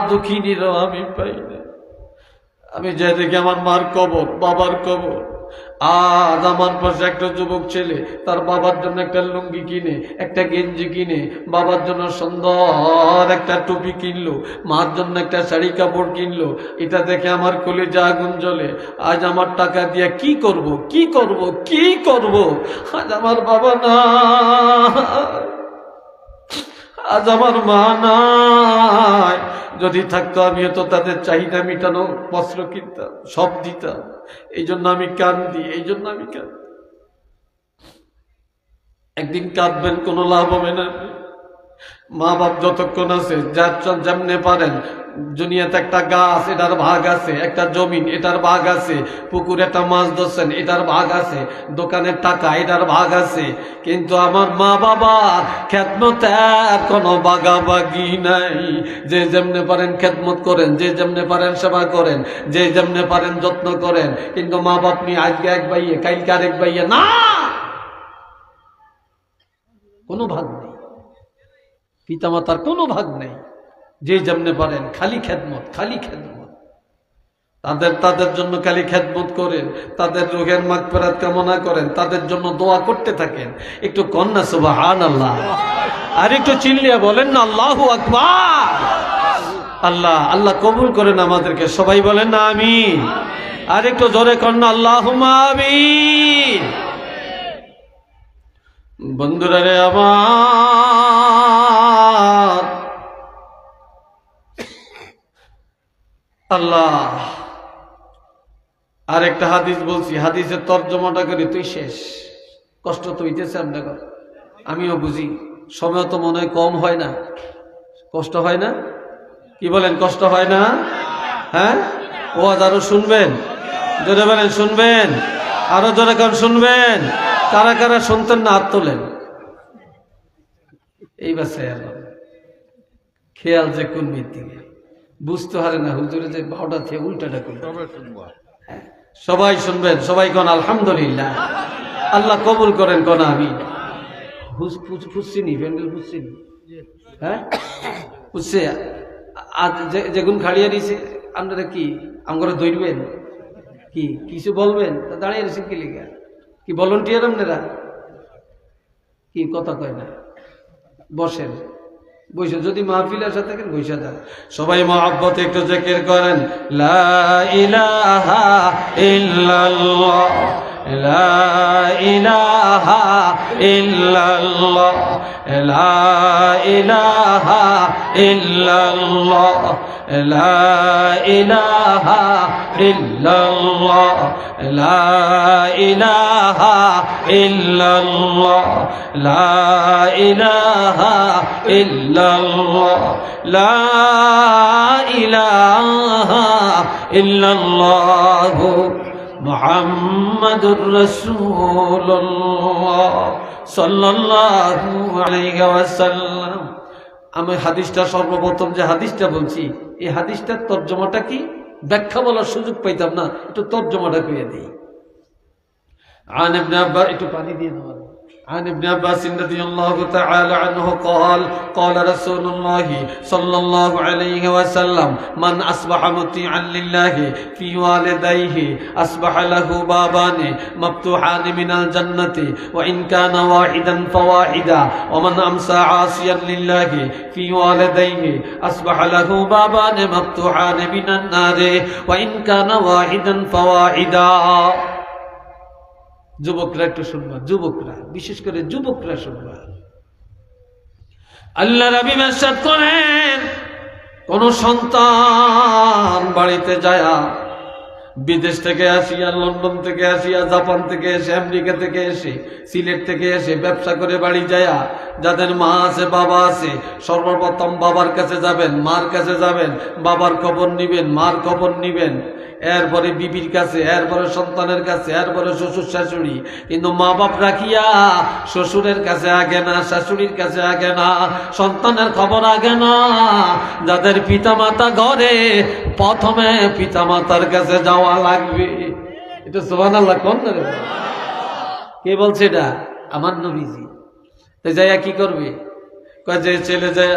দুঃখিনীরও আমি পাই না। আমি যে দেখি আমার মার কবর, বাবার কবর। আজ আমার পাশে একটা যুবক ছেলে তার বাবার জন্য একটা লুঙ্গি কিনে, একটা গেঞ্জি কিনে, বাবার জন্য সুন্দর একটা টুপি কিনলো, মার জন্য একটা শাড়ি কাপড় কিনলো। এটা দেখে আমার কলিজা আগুন জ্বলে। আজ আমার টাকা দিয়ে কি করব, কি করব, কি করব? আজ আমার বাবা না, আজ আমার মা নাই। যদি থাকতো আমি তো তাদের চাহিদা মিটানো বস্ত্র কিনতাম, সব দিতাম। এই জন্য আমি কাঁদি, এই জন্য আমি কাঁদি। একদিন কাঁদবেন, কোনো লাভ হবে না। মা বাপ যতক্ষণ আছে, যার যেমনে পারেন, দুনিয়াতে একটা গাছ, এটার ভাগ আছে, একটা জমিন, এটার ভাগ আছে, পুকুরে একটা মাছ ধরছেন, এটার ভাগ আছে, দোকানের টাকা, এটার ভাগ আছে। কিন্তু আমার মা বাবার খেদমতের কোনো বাগাবাগি নাই। যে যেমনে পারেন খেদমত করেন, যে যেমনে পারেন সেবা করেন, যে যেমনে পারেন যত্ন করেন। কিন্তু মা বাপ নিয়ে আজকে এক বাইয়ে, কালকে আরেক বাইয়ে, না, কোনো ভাগ নেই। পিতামাতার কোনো ভাগ নেই। যে যেমনে পারেন খালি খেদমত, খালি খেদমত। তাদের জন্য খালি খেদমত করেন, তাদের রোগের মাগফিরাত কামনা করেন, তাদের জন্য দোয়া করতে থাকেন। একটু কন্যা সুবহানাল্লাহ, আর একটু চিল্লিয়ে বলেন না আল্লাহু আকবার। আল্লাহ আল্লাহ কবুল করেন আমাদেরকে, সবাই বলেন না আমিন। আর একটু জোরে করেন না আল্লাহুম্মা আমিন। বন্ধুরা রে আমার, আল্লাহ আর একটা হাদিস বলছি, হাদিসের তর্জমাটা করি, তুই শেষ। কষ্ট তো হইতেছে আপনাকে, আমিও বুঝি, সময় তো মনে হয় কম হয় না, কষ্ট হয় না? কি বলেন, কষ্ট হয় না? হ্যাঁ, ওয়াজ আরো শুনবেন? জোরে বলেন শুনবেন, আরো জোরে কারণ শুনবেন। কারা কারা শুনতেন না হাত তোলেন। এই বাসায় খেয়াল যে কোন দিকে বুঝতে পারে না, হুজুরে যে বারোটা থেকে উল্টাটা করবে। সবাই শুনবেন, সবাই কোন আলহামদুলিল্লাহ। আল্লাহ কবুল করেন কোন আমি খুঁজছিনি, প্যান্ডেল খুঁজছিনি। হ্যাঁ বুঝছে, আজ যেগুন খাড়িয়ে দিয়েছে আপনারা কি আমরা ধরবেন? কি কিছু বলবেন? দাঁড়িয়ে রয়েছেন কি লিখা? কি ভলান্টিয়ার আপনারা? কি কথা কয় না? বসেন, বসে যদি মাহফিলের সাথে থাকেন বসে যান। সবাই মহব্বতে একটু জিকির করেন, লা ইলাহা ইল্লাল্লাহ, লা ইলাহা ইল্লাল্লাহ, লা ইলাহা ইল্লাল্লাহ, লা ইলাহা ইল্লাল্লাহ, লা ইলাহা ইল্লাল্লাহ, লা ইলাহা ইল্লাল্লাহ, লা ইলাহা ইল্লাল্লাহ মুহাম্মাদুর রাসূলুল্লাহ সাল্লাল্লাহু আলাইহি ওয়াসাল্লাম। আমি হাদিসটা সর্বপ্রথম যে হাদিসটা বলছি, এই হাদিসটার তর্জমাটা কি ব্যাখ্যা বলার সুযোগ পাইতাম না, একটু তর্জমাটা কইয়া দিই। عن ابن عباس একটু পানি দিয়ে দাও। عن ابن عباس رضي الله تعالى عنه قال قال رسول الله صلى الله عليه وسلم من أصبح مطيعا لله في والديه أصبح له بابان مفتوحان من الجنة وإن كان واحدا فواحدا ومن أمسى عاصيا لله في والديه أصبح له بابان مفتوحان من النار وإن كان واحدا فواحدا। যুবকরা একটু শুনবা, যুবকরা বিশেষ করে যুবকরা শুনবা। আল্লাহ রাবি মেরশাদ করেন, কোন সন্তান বাড়িতে যায় বিদেশ থেকে আসিয়া, লন্ডন থেকে আসিয়া, জাপান থেকে এসে, আমেরিকা থেকে এসে, সিলেট থেকে এসে ব্যবসা করে বাড়ি যায়, যাদের মা আছে বাবা আছে, সর্বপ্রথম বাবার কাছে যাবেন, মার কাছে যাবেন, বাবার খবর নিবেন, মার খবর নিবেন, এরপরে বিবির কাছে, এরপরে সন্তানের কাছে, এরপরে শ্বশুর শাশুড়ি। কিন্তু মা বাপ রাখিয়া শ্বশুরের কাছে আগে না, শাশুড়ির কাছে আগে না, সন্তানের খবর আগে না। যাদের পিতামাতা ঘরে, প্রথমে পিতামাতার কাছে যাওয়া লাগবে। এটা সুবহানাল্লাহ কোন রে? কে বলছে এটা? আমার নবীজি। তো যাইয়া কি করবে? কয় যে ছেলে যায়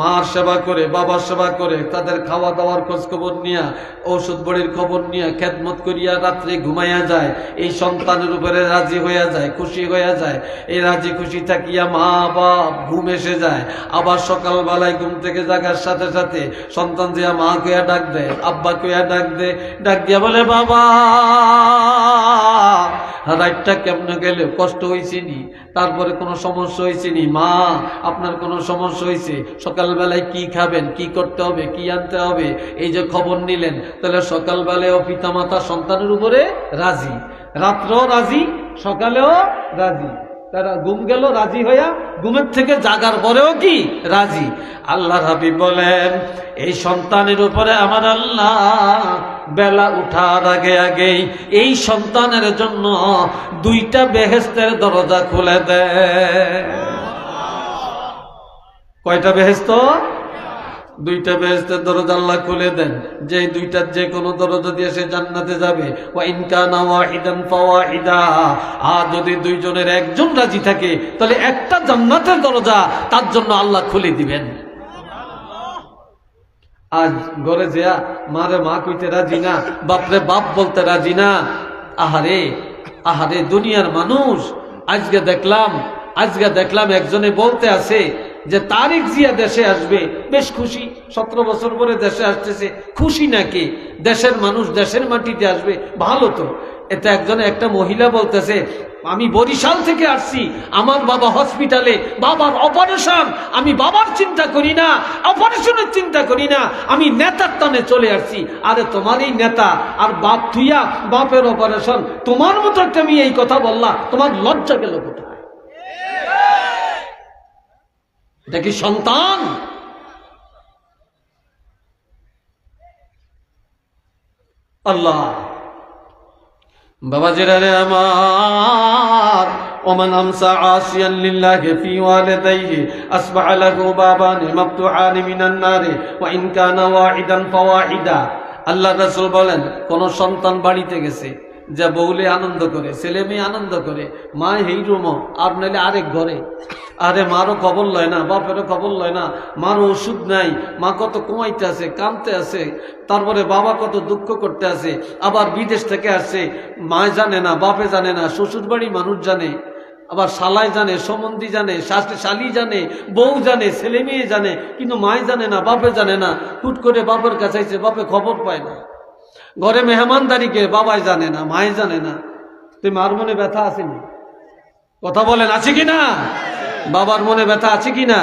মার সেবা করে, বাবার সেবা করে, তাদের খাওয়া দাওয়ার খোঁজ খবর নিয়া, ঔষধ বড়ির খবর নিয়া, খেদমত করিয়া রাত্রে ঘুমাইয়া যায়, এই সন্তানের উপরে রাজি হইয়া যায়, খুশি হইয়া যায়। এই রাজি খুশি থাকিয়া মা বাপ ঘুম এসে যায়। আবার সকালবেলায় ঘুম থেকে জাগার সাথে সাথে সন্তান দিয়া মা কইয়া ডাক দেয়, আব্বা কইয়া ডাক দেয়, ডাক দিয়া বলে বাবা রাতটা কেমনে গেলে, কষ্ট হয়েছে নি? তারপরে কোনো সমস্যা হয়েছে নি? মা আপনার কোনো সমস্যা হয়েছে? সকালবেলায় কি খাবেন, কি করতে হবে, কি আনতে হবে, এই যে খবর নিলেন, তাহলে সকালবেলায় পিতামাতা সন্তানের উপরে রাজি, রাত্রেও রাজি, সকালেও রাজি। তারা ঘুম গেল রাজি হইয়া, ঘুমের থেকে জাগার পরেও কি রাজি। আল্লাহর হাবিব বলেন, এই সন্তানের উপরে আমার আল্লাহ বেলা উঠার আগে আগেই এই সন্তানের জন্য 2টা বেহেশতের দরজা খুলে দেয়। কয়টা বেহেশত? 2টা বেহেশতের দরজা আল্লাহ খুলে দেন, যে 2টার যে কোনো দরজা দিয়ে সে জান্নাতে যাবে। ওয়া ইন কানা ওয়াহিদান ফাওয়াহিদা, আর যদি 2 জনের একজন রাজি থাকে, তাহলে একটা জান্নাতের দরজা তার জন্য আল্লাহ খুলে দিবেন। আজ ঘরে যেয়া মারে মা কইতে রাজি না, বাপরে বাপ বলতে রাজি না। আহারে আহারে দুনিয়ার মানুষ। আজকে দেখলাম একজনে বলতে আছে, যে তারেক জিয়া দেশে আসবে, বেশ খুশি। 17 বছর পরে দেশে আসতেছে, খুশি নাকি? দেশের মানুষ দেশের মাটিতে আসবে, ভালো তো। এটা একটা মহিলা বলতেছে, আমি বরিশাল থেকে আসছি, আমার বাবা হসপিটালে, বাবার অপারেশন, আমি বাবার চিন্তা করি না, অপারেশনের চিন্তা করি না, আমি নেতার টানে চলে আসছি। আরে তোমার এই নেতা আর বাপ থুইয়া বাপের অপারেশন, তোমার মতো একটা মেয়ে এই কথা বললা, তোমার লজ্জা গেল কোথায়? এটা কি সন্তান? আল্লাহ বাবাজিরা রে আমার, ওমান আমসা আসিয়ান লিল্লাহি ফি ওয়ালিদাইহি আসবাহা লাহু বাবানি মাফতুহানি মিনান নারি ওয়া ইন কানা ওয়াহিদান ফাওয়াহিদা। আল্লাহ রাসূল বলেন, কোন সন্তান বাড়িতে গেছে, যা বউলে আনন্দ করে, ছেলে মেয়ে আনন্দ করে, মা এই রুম আর নাইলে আরেক ঘরে। আরে মারও খবর লয় না, বাপেরও খবর লয় না, মারও ওষুধ নাই, মা কত কমাইতে আছে, কামতে আছে, তারপরে বাবা কত দুঃখ করতে আছে, আবার বিদেশ থেকে আসছে, মা জানে না, বাপে জানে না, শ্বশুর বাড়ি মানুষ জানে, আবার শালাই জানে, সম্বন্ধী জানে, শালি জানে, বউ জানে, ছেলে মেয়ে জানে, কিন্তু মায় জানে না, বাপে জানে না। হুট করে বাপের কাছে আইছে, বাপে খবর পায় না। ঘরে মেহমানদারিকে বাবাই জানে না, মায় জানে না। তুই মার মনে ব্যথা আসেনি? কথা বলেন, আছে কিনা? বাবার মনে ব্যথা আছে কিনা?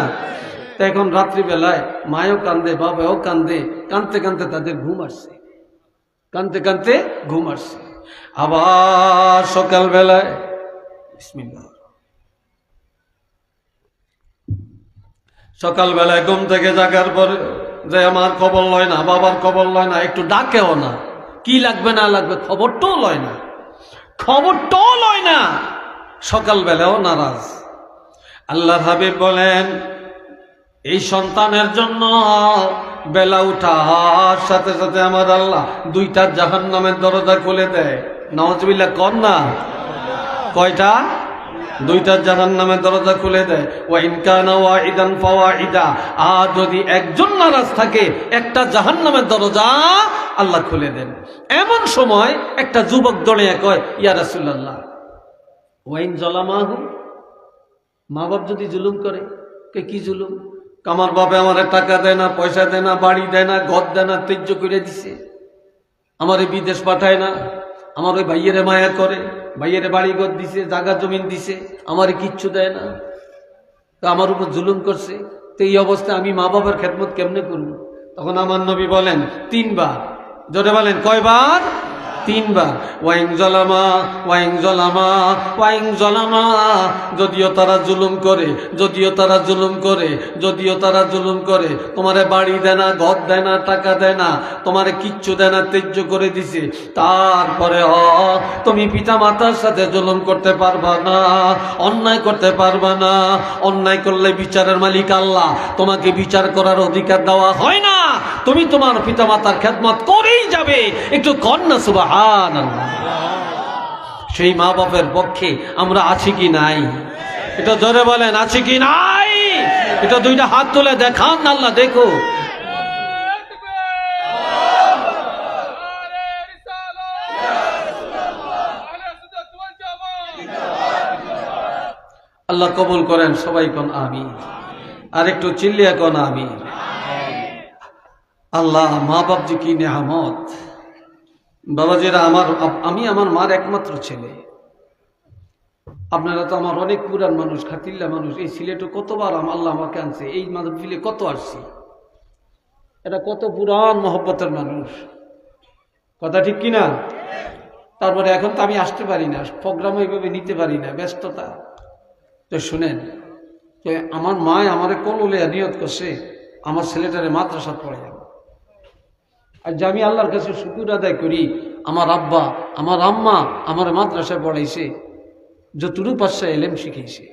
তো এখন রাত্রিবেলায় মায়ও কান্দে, বাবাও কান্দে, কানতে কানতে তাদের ঘুম আসছে, কানতে কানতে ঘুম আসছে। আবার সকালবেলায় বিসমিল্লাহ, সকালবেলায় ঘুম থেকে জাগার পরে যে আমার খবর লয় না, বাবার খবর লয় না, একটু ডাকেও না, কি লাগবে না লাগবে খবরটাও লয় না, খবরটাও লয় না, সকালবেলাও নারাজ। আল্লাহর হাবিব বলেন, এই সন্তানের জন্য বেলা উঠার সাথে সাথে আমার আল্লাহ 2টা জাহান্নামের দরজা খুলে দেয়। নাউজুবিল্লাহ কর না? কয়টা? 2টা জাহান্নামের দরজা খুলে দেয়। ওয়া ইন কানা ওয়াহিদান ফাওয়াহিদা, আর যদি একজন নারাজ থাকে, একটা জাহান্নামের দরজা আল্লাহ খুলে দেন। এমন সময় একটা যুবক দৌড়ে কয়, ইয়া রাসূলুল্লাহ, ওয়া ইন যালামাহু, মা বাপ যদি জুলুম করে। কি জুলুম? আমার বাপে আমার টাকা দেয় না, পয়সা দেয় না, বাড়ি দেয় না, ঘর দেয় না, ত্যায্য করে দিছে, আমার বিদেশ পাঠায় না, আমার ওই ভাইয়েরে মায়া করে, ভাইয়েরে বাড়ি ঘর দিছে, জায়গা জমিন দিছে, আমার কিচ্ছু দেয় না, তো আমার উপর জুলুম করছে। তো এই অবস্থায় আমি মা বাবার খেদমত কেমনে করবো? তখন আমার নবী বলেন 3 বার, জোরে বলেন কয়বার? 3 বার। ওয়াইং জলামা, ওয়াইং জলামা, ওয়াইং জলামা, যদিও তারা জুলুম করে, যদিও তারা জুলুম করে, যদিও তারা জুলুম করে, তোমারে বাড়ি দেয় না, ঘর দেয় না, টাকা দেয় না, তোমারে কিচ্ছু দেয় না, ত্যায্য করে দিছে, তারপরে তুমি পিতা মাতার সাথে জুলুম করতে পারবা না, অন্যায় করতে পারবা না। অন্যায় করলে বিচারের মালিক আল্লাহ, তোমাকে বিচার করার অধিকার দেওয়া হয় না, তুমি তোমার পিতা মাতার খেদমত করেই যাবে। একটু কন্যা সুবহানাল্লাহ। সেই মা বাপের পক্ষে আমরা আছি কি নাই? এটা জোরে বলেন, আছি কি নাই? এটা 2টা হাত তুলে দেখান, আল্লাহ দেখো। আল্লাহ কবুল করেন, সবাই কোন আমিন। আর একটু চিল্লিয়া কোন আমিন। আল্লাহ, মা বাপ যে কি নেয়ামত। বাবাজিরা, আমি আমার মার একমাত্র ছেলে। আপনারা তো আমার অনেক পুরান মানুষ, খাতিল্লা মানুষ। এই সিলেটে কতবার আল্লাহ আমাকে আনছে, এই মাহফিলে কত আসছি, এটা কত পুরান মহব্বতের মানুষ, কথা ঠিক কিনা? তারপরে এখন তো আমি আসতে পারি না, প্রোগ্রাম এইভাবে নিতে পারি না, ব্যস্ততা। তো শুনেন, তো আমার মায় আমারে কললে নিয়ত করছে, আমার ছেলেটারে মাদ্রাসা পড়ে যাবে। আর যে আমি আল্লাহর কাছে শুকর আদায় করি, আমার আব্বা আমার আম্মা আমার মাদ্রাসায় পড়াইছে, যতটুকু পাশে এলেম শিখেছে।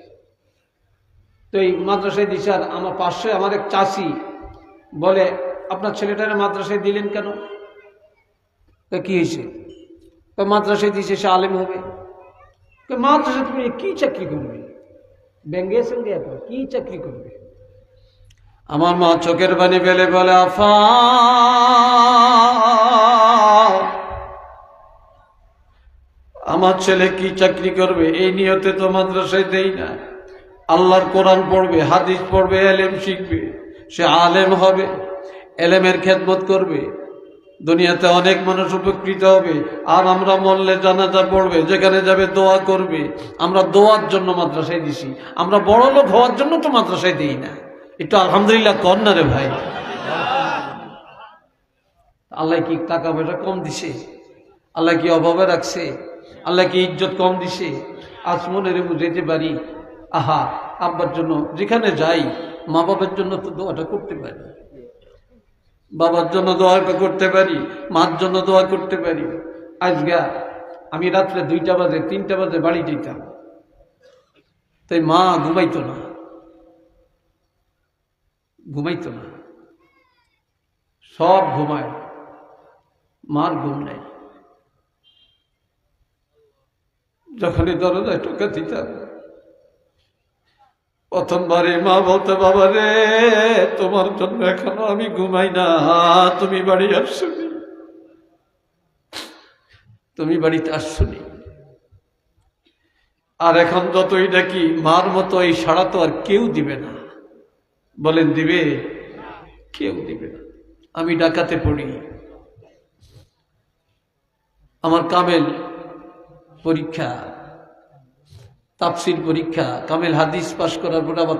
তো এই মাদ্রাসায় দিছে। আর আমার পাশে আমার এক চাচি বলে, আপনার ছেলেটারে মাদ্রাসায় দিলেন কেন? তো কি হয়েছে? তো মাদ্রাসায় দিছে, সে আলেম হবে। মাদ্রাসায় তুমি কি চাকরি করবে? ব্যাঙ্গে সঙ্গে কি চাকরি করবে? আমার মা চোখের পানি ফেলে বলে, আফা, আমার ছেলে কি চাকরি করবে? এই নিয়তে তো মাদ্রাসায় দেই না। আল্লাহর কোরআন পড়বে, হাদিস পড়বে, এলেম শিখবে, সে আলেম হবে, এলেমের খেদমত করবে, দুনিয়াতে অনেক মানুষ উপকৃত হবে। আর আমরা মরলে জানাজা পড়বে, যেখানে যাবে দোয়া করবে। আমরা দোয়ার জন্য মাদ্রাসায় দিছি, আমরা বড় লোক হওয়ার জন্য তো মাদ্রাসায় দিই না। একটু আলহামদুলিল্লাহ কর না রে ভাই। আল্লাহ কি টাকা পয়সা কম দিছে? আল্লাহ কি অভাবে রাখছে? আল্লাহ কি ইজ্জত কম দিছে? আজ মনের বুঝাইতে পারি, আহা আব্বার জন্য যেখানে যাই, মা বাবার জন্য তো দোয়াটা করতে পারি, বাবার জন্য দোয়াটা করতে পারি, মার জন্য দোয়া করতে পারি। আজগা আমি রাত্রে 2টা বাজে 3টা বাজে বাড়ি যেতাম, তাই মা ঘুমাইতো না, সব ঘুমায়, মার ঘুম নাই। যখনই দরজায় টোকা দিতাম, প্রথমবারে মা বলতে, বাবা রে তোমার জন্য এখনো আমি ঘুমাই না, তুমি বাড়ি আসছনি, তুমি বাড়িতে আসছনি। আর এখন যতই ডাকি মার মতো এই সাড়া তো আর কেউ দিবে না। বলেন দিবে? কেউ দিবে না। আমি ডাকাতে পড়ি, আমার কামেল পরীক্ষা, তাফসির পরীক্ষা, কামেল হাদিস পাশ করার পর আবার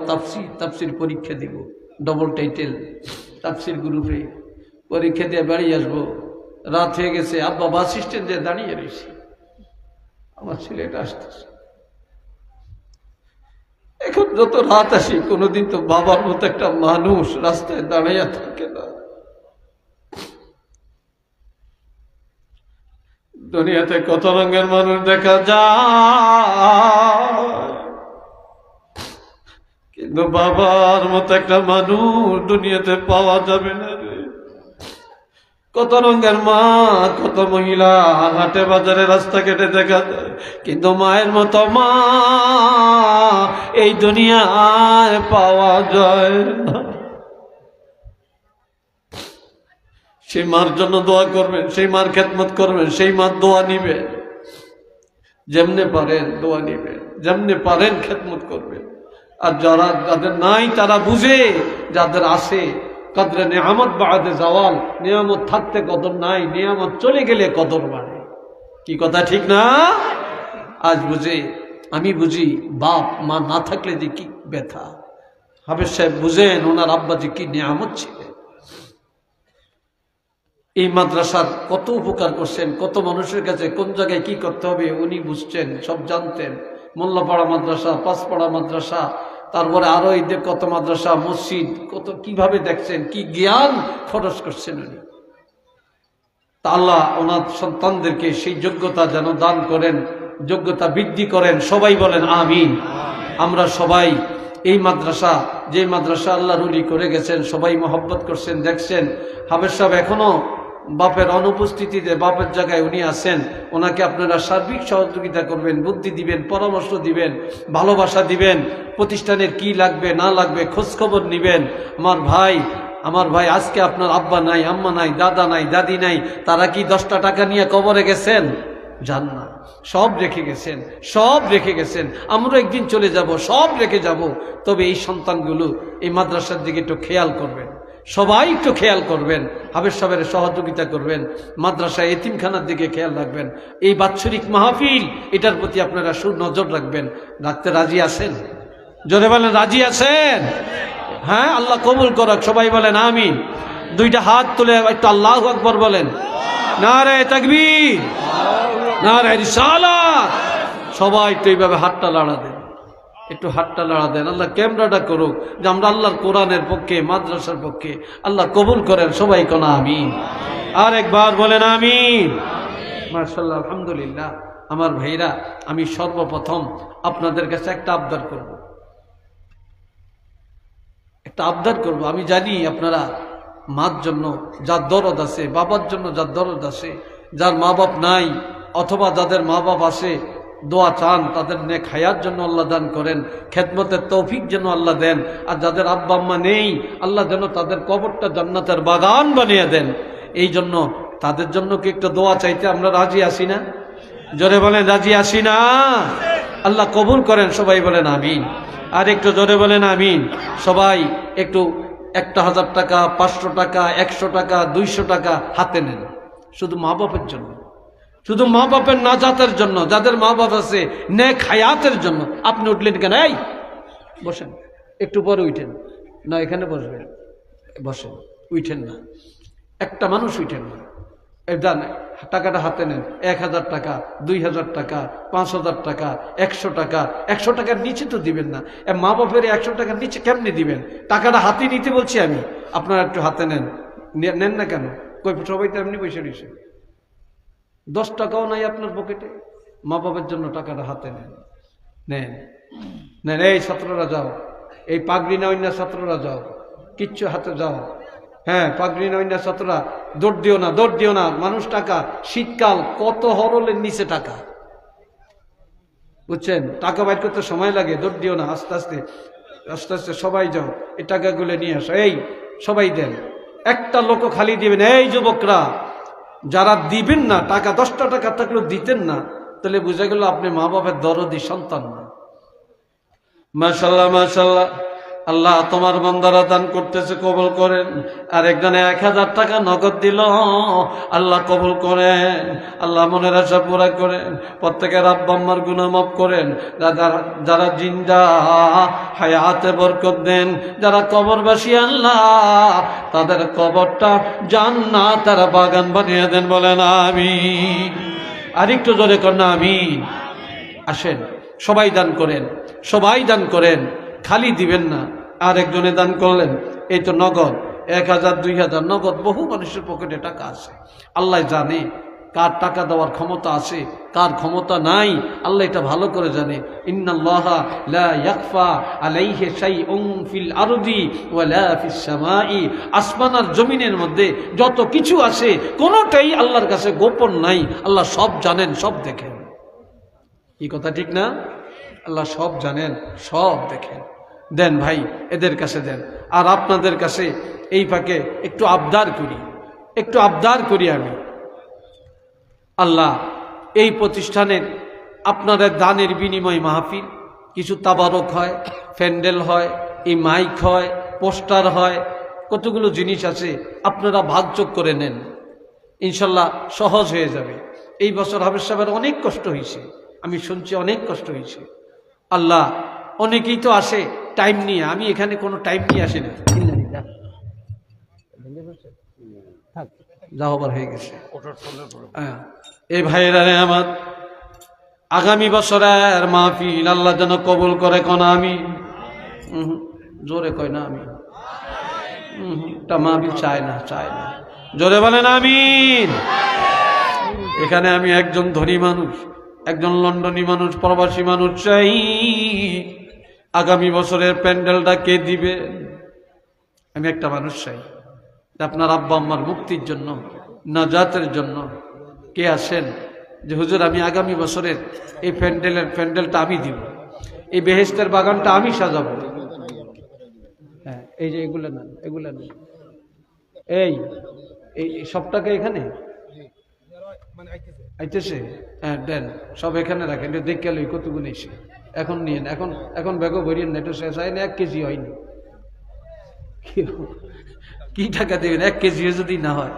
তাফসির পরীক্ষা দিব, ডবল টাইটেল তাফসির গ্রুপে পরীক্ষা দিয়ে বাড়ি আসবো। রাত হয়ে গেছে, আব্বা বাস স্ট্যান্ডে দাঁড়িয়ে রয়েছে, আমার ছেলেটা আসতেছে। এখন যত রাত আসি, কোনোদিন তো বাবার মতো একটা মানুষ রাস্তায় দাঁড়াইয়া থাকে না। দুনিয়াতে কত রঙের মানুষ দেখা যায়, কিন্তু বাবার মতো একটা মানুষ দুনিয়াতে পাওয়া যাবে না রে। কত রঙের মা, কত মহিলা হাটে বাজারে রাস্তা কেটে দেখা যায়, কিন্তু মায়ের মতো মা এই দুনিয়ায় পাওয়া যায় না। সেই মার জন্য দোয়া করবেন, সেই মার খেদমত করবেন, সেই মার দোয়া নিবেন, যেমনে পারেন দোয়া নিবেন, যেমনে পারেন খেদমত করবেন। আর যাদের নাই তারা বুঝে, যাদের আছে কদরে নেয়ামত বাদে জাওয়াল, নিয়ামত থাকতে কদর নাই, নিয়ামত চলে গেলে কদর বাড়ে। কি কথা ঠিক না? আজ বুঝে, আমি বুঝি বাপ মা না থাকলে যে কি ব্যথা। হাফেজ সাহেব বুঝেন ওনার আব্বা যে কি নিয়ামত ছিলেন। এই মাদ্রাসার কত উপকার করছেন, কত মানুষের কাছে কোন জায়গায় কি করতে হবে উনি বুঝছেন, সব জানতেন। মোল্লাপাড়া মাদ্রাসা, পাঁচপাড়া মাদ্রাসা, তারপরে আরো এই কত মাদ্রাসা, মসজিদ, কত কিভাবে দেখছেন, কি জ্ঞান খরচ করছেন উনি। তা আল্লাহ ওনার সন্তানদেরকে সেই যোগ্যতা যেন দান করেন, যোগ্যতা বৃদ্ধি করেন। সবাই বলেন আমিন। আমরা সবাই এই মাদ্রাসা, যে মাদ্রাসা আল্লাহ রুলি করে গেছেন, সবাই মহব্বত করছেন, দেখছেন। হাফেজ সাহেব এখনো বাপের অনুপস্থিতিতে বাপের জায়গায় উনি আছেন, ওনাকে আপনারা সার্বিক সহযোগিতা করবেন, বুদ্ধি দিবেন, পরামর্শ দিবেন, ভালোবাসা দিবেন, প্রতিষ্ঠানের কি লাগবে না লাগবে খোঁজখবর নিবেন। আমার ভাই আজকে আপনার আব্বা নাই, আম্মা নাই, দাদা নাই, দাদি নাই, তারা কি 10টা টাকা নিয়ে কবরে গেছেন? যান না, সব রেখে গেছেন, সব রেখে গেছেন। আমরা একদিন চলে যাব, সব রেখে যাব। তবে এই সন্তানগুলো এই মাদ্রাসার দিকে একটু খেয়াল করবেন, সবাই একটু খেয়াল করবেন, হাফেজ সাহেবের সহযোগিতা করবেন, মাদ্রাসায় এতিমখানার দিকে খেয়াল রাখবেন। এই বাৎসরিক মাহফিল, এটার প্রতি আপনারা সুনজর রাখবেন। রাখতে রাজি আছেন? জোরে বলেন রাজি আছেন? হ্যাঁ, আল্লাহ কবুল করুক। সবাই বলেন আমিন। 2টা হাত তুলে একটু আল্লাহু আকবার বলেন। নারে তাকবীর, নারে রিসালাত। সবাই একটু এইভাবে হাতটা লাড়া দেন, একটু হাতটা লাড়া দেন। আল্লাহ ক্যামেরাটা করুক যে আমরা আল্লাহর কোরআনের পক্ষে, মাদ্রাসার পক্ষে। আল্লাহ কবুল করেন। সবাই কোন আমিন। আর একবার বলেন আমিন। মাশাআল্লাহ, আলহামদুলিল্লাহ। আমার ভাইরা, আমি সর্বপ্রথম আপনাদের কাছে একটা আবদার করব, আমি জানি আপনারা মার জন্য যার দরদ আছে, বাবার জন্য যার দরদ আছে, যার মা বাপ নাই অথবা যাদের মা বাপ আছে, দোয়া চান তাদের নেক হায়াত জন্য আল্লাহ দান করেন, খেদমতের তৌফিক যেন আল্লাহ দেন। আর যাদের আব্বা আম্মা নেই, আল্লাহ যেন তাদের কবরটা জান্নাতের বাগান বানিয়ে দেন। এই জন্য তাদের জন্য কি একটা দোয়া চাইতে আমরা রাজি আছি না? জোরে বলেন রাজি আছি না? আল্লাহ কবুল করেন। সবাই বলেন আমিন। আর একটু জোরে বলেন আমিন। সবাই একটু 1000 টাকা, 500 টাকা, 100 টাকা, 200 টাকা হাতে নেন, শুধু মা বাপের জন্য, শুধু মা বাপের নাজাতের জন্য, যাদের মা বাপ আছে নেক হায়াতের জন্য। আপনি উঠলেন কেন? এই বসেন, একটু পরে উঠেন না, এখানে বসবেন, বসেন, উঠেন না, একটা মানুষ উঠেন না। এই যান, টাকাটা হাতে নেন। 1000 টাকা, 2000 টাকা, 5000 টাকা, 100 টাকা। 100 টাকার নিচে তো দিবেন না। মা বাপের 100 টাকার নিচে কেমনি দিবেন? টাকাটা হাতে নিতে বলছি আমি, আপনারা একটু হাতে নেন। নেন না কেন? কই সবাই তো এমনি বসে রয়েছে, 10 টাকাও নাই আপনার পকেটে। মা বাবার জন্য টাকাটা হাতে নেন, নেন নেন। এই ছাত্ররা যাও, এই পাগড়ি না অন্য ছাত্ররা যাও, কিচ্ছু হাতে যাও। হ্যাঁ, পাগড়ি না অন্য ছাত্ররা দৌড় দিও না, দৌড় দিও না। মানুষ টাকা, শীতকাল, কত হরলের নিচে টাকা, বুঝছেন? টাকা বাইর করতে সময় লাগে, দৌড় দিও না, আস্তে আস্তে আস্তে আস্তে সবাই যাও, এই টাকাগুলো নিয়ে আসো। এই সবাই দেন, একটা লোক খালি দিবেন। এই যুবকরা যারা দিবেন না টাকা, 10টা টাকা থাকলেও দিতেন না, তাহলে বুঝা গেল আপনি মা বাবার দরদি সন্তান না। মাশাআল্লাহ মাশাআল্লাহ, আল্লাহ তোমার বান্দারা দান করতেছে, কবুল করেন। আর একজনে 1000 টাকা নগদ দিল, আল্লাহ কবুল করেন, আল্লাহ মনের আশা পুরা করেন, প্রত্যেকের আব্বা আম্মার গুনাহ মাফ করেন। যারা জিন্দা হায়াতে বরকত দেন, যারা কবরবাসী আল্লাহ তাদের কবরটা জান্নাতের বাগান বানিয়ে দেন, বলেন আমিন। আর একটু জোরে করেন আমিন। আসেন সবাই দান করেন, সবাই দান করেন, খালি দিবেন না। আর একজনে দান করলেন, এই তো নগদ 1000, 2000 নগদ। বহু মানুষের পকেটে টাকা আছে, আল্লাহ জানে কার টাকা দেওয়ার ক্ষমতা আছে, কার ক্ষমতা নাই, আল্লাহ এটা ভালো করে জানে। ইন্নাল্লাহা লা ইয়াখফা আলাইহি শাইউন ফিল আরদি ওয়ালা ফিস সামাই। আসমান আর জমিনের মধ্যে যত কিছু আছে কোনোটাই আল্লাহর কাছে গোপন নাই, আল্লাহ সব জানেন, সব দেখেন। কি কথা ঠিক না? আল্লাহ সব জানেন, সব দেখেন। দেন ভাই, এদের কাছে দেন। আর আপনাদের কাছে এই ফাঁকে একটু আবদার করি, একটু আবদার করি আমি। আল্লাহ এই প্রতিষ্ঠানের আপনাদের দানের বিনিময় মাহফিল, কিছু তাবারক হয়, প্যান্ডেল হয়, এই মাইক হয়, পোস্টার হয়, কতগুলো জিনিস আছে, আপনারা ভাগযোগ করে নেন, ইনশাল্লাহ সহজ হয়ে যাবে। এই বছর হাফেজ সাহেবের অনেক কষ্ট হয়েছে, আমি শুনছি অনেক কষ্ট হয়েছে। আল্লাহ অনেকেই তো আসে টাইম নিয়ে, আমি এখানে কোনো টাইম নিয়ে আসি না। যা হবার হয়ে গেছে। এই ভাইয়েরা আমার আগামী বছরের মাহফিল আল্লাহ যেন কবুল করে, কোন আমি জোরে কয় না, আমি তা মাহফিল চায় না, চায় না, জোরে বলেন আমিন। এখানে আমি একজন ধনী মানুষ, একজন লন্ডনী মানুষ, প্রবাসী মানুষ চাই। আগামী বছরের প্যান্ডেলটা কে দিবে? আমি একটা মানুষ চাই, আপনার আব্বা আম্মার মুক্তির জন্য, নাজাতের জন্য। কে আসেন যে হুজুর আমি আগামী বছরের এই প্যান্ডেলটা আমি দিব, এই বেহেশতের বাগানটা আমি সাজাবো। হ্যাঁ, এই যে এগুলো নেন, এগুলো নেন, এই সব টাকা এখানে আইতেছে। হ্যাঁ দেন, সব এখানে রাখেন, দেখে লই কতগুলো এসে। এখন নিয়েন, এখন ব্যাগও ভরিয়েন না, একটু শেষ হয় না, 1 কেজি হয়নি। কি টাকা দেবেন 1 কেজি যদি না হয়?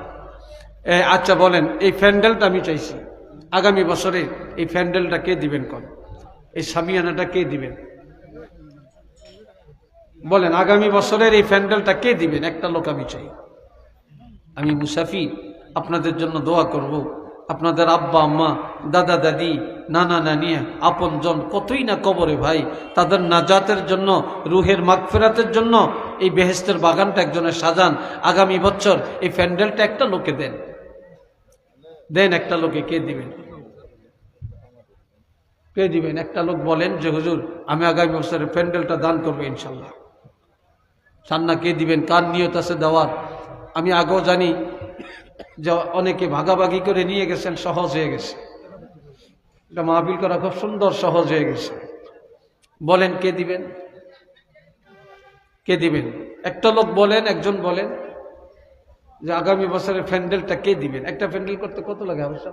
আচ্ছা বলেন, এই প্যান্ডেলটা আমি চাইছি আগামী বছরে, এই প্যান্ডেলটা কে দিবেন? কোন এই সামিয়ানাটা কে দিবেন? বলেন, আগামী বছরের এই প্যান্ডেলটা কে দিবেন? একটা লোক আমি চাই। আমি মুসাফির, আপনাদের জন্য দোয়া করব। আপনাদের আব্বা আম্মা, দাদা দাদি, নানা নানি, আপনজন কতই না কবরে ভাই, তাদের নাজাতের জন্য, রুহের মাগফিরাতের জন্য এই বেহেশতের বাগানটা একজনের সাজান। আগামী বছর এই প্যান্ডেলটা একটা লোকে দেন, দেন একটা লোকে। কে দিবেন? কে দিবেন? একটা লোক বলেন যে হুজুর আমি আগামী বছরের প্যান্ডেলটা দান করবো ইনশাল্লাহ। সান্না কে দিবেন? কার নিয়ত আছে দেওয়ার? আমি আগেও জানি যে অনেকে ভাগাভাগি করে নিয়ে গেছেন, সহজ হয়ে গেছে, এটা মাহফিল করা খুব সুন্দর সহজ হয়ে গেছে। বলেন কে দিবেন? কে দিবেন? একটা লোক বলেন, একজন বলেন যে আগামী বছরের প্যান্ডেলটা কে দিবেন। একটা প্যান্ডেল করতে কত লাগে অবশ্য?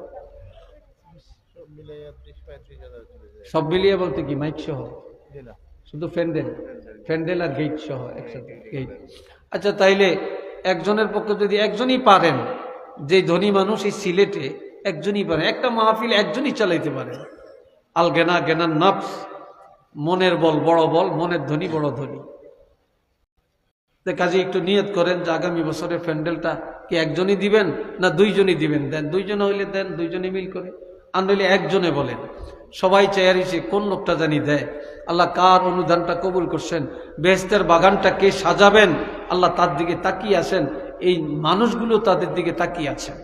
সব মিলিয়ে বলতে কি মাইক সহ শুধু প্যান্ডেল আর গেট সহ একসাথে গেট। আচ্ছা, তাইলে একজনের পক্ষে যদি একজনই পারেন, যে ধনী মানুষ এই সিলেটে একজনই পারেন, একটা মাহফিল একজনই চালাইতে পারেন, আল গেনা গেনার নফস, মনের বল বড় বল, মনের ধনী বড় ধনী। কাজে একটু নিয়ত করেন যে আগামী বছরের প্যান্ডেলটা কি একজনই দিবেন না দুইজনই দিবেন। দেন দুইজনে হইলে দেন, দুইজনে মিল করে। আর নইলে একজনে বলেন। সবাই চেয়ারিছে কোন লোকটা জানি দেয়। আল্লাহ কার অনুদানটা কবুল করছেন, বেহেশতের বাগানটা কে সাজাবেন, আল্লাহ তার দিকে তাকিয়ে আছেন, এই মানুষগুলো তাদের দিকে তাকিয়ে আছেন।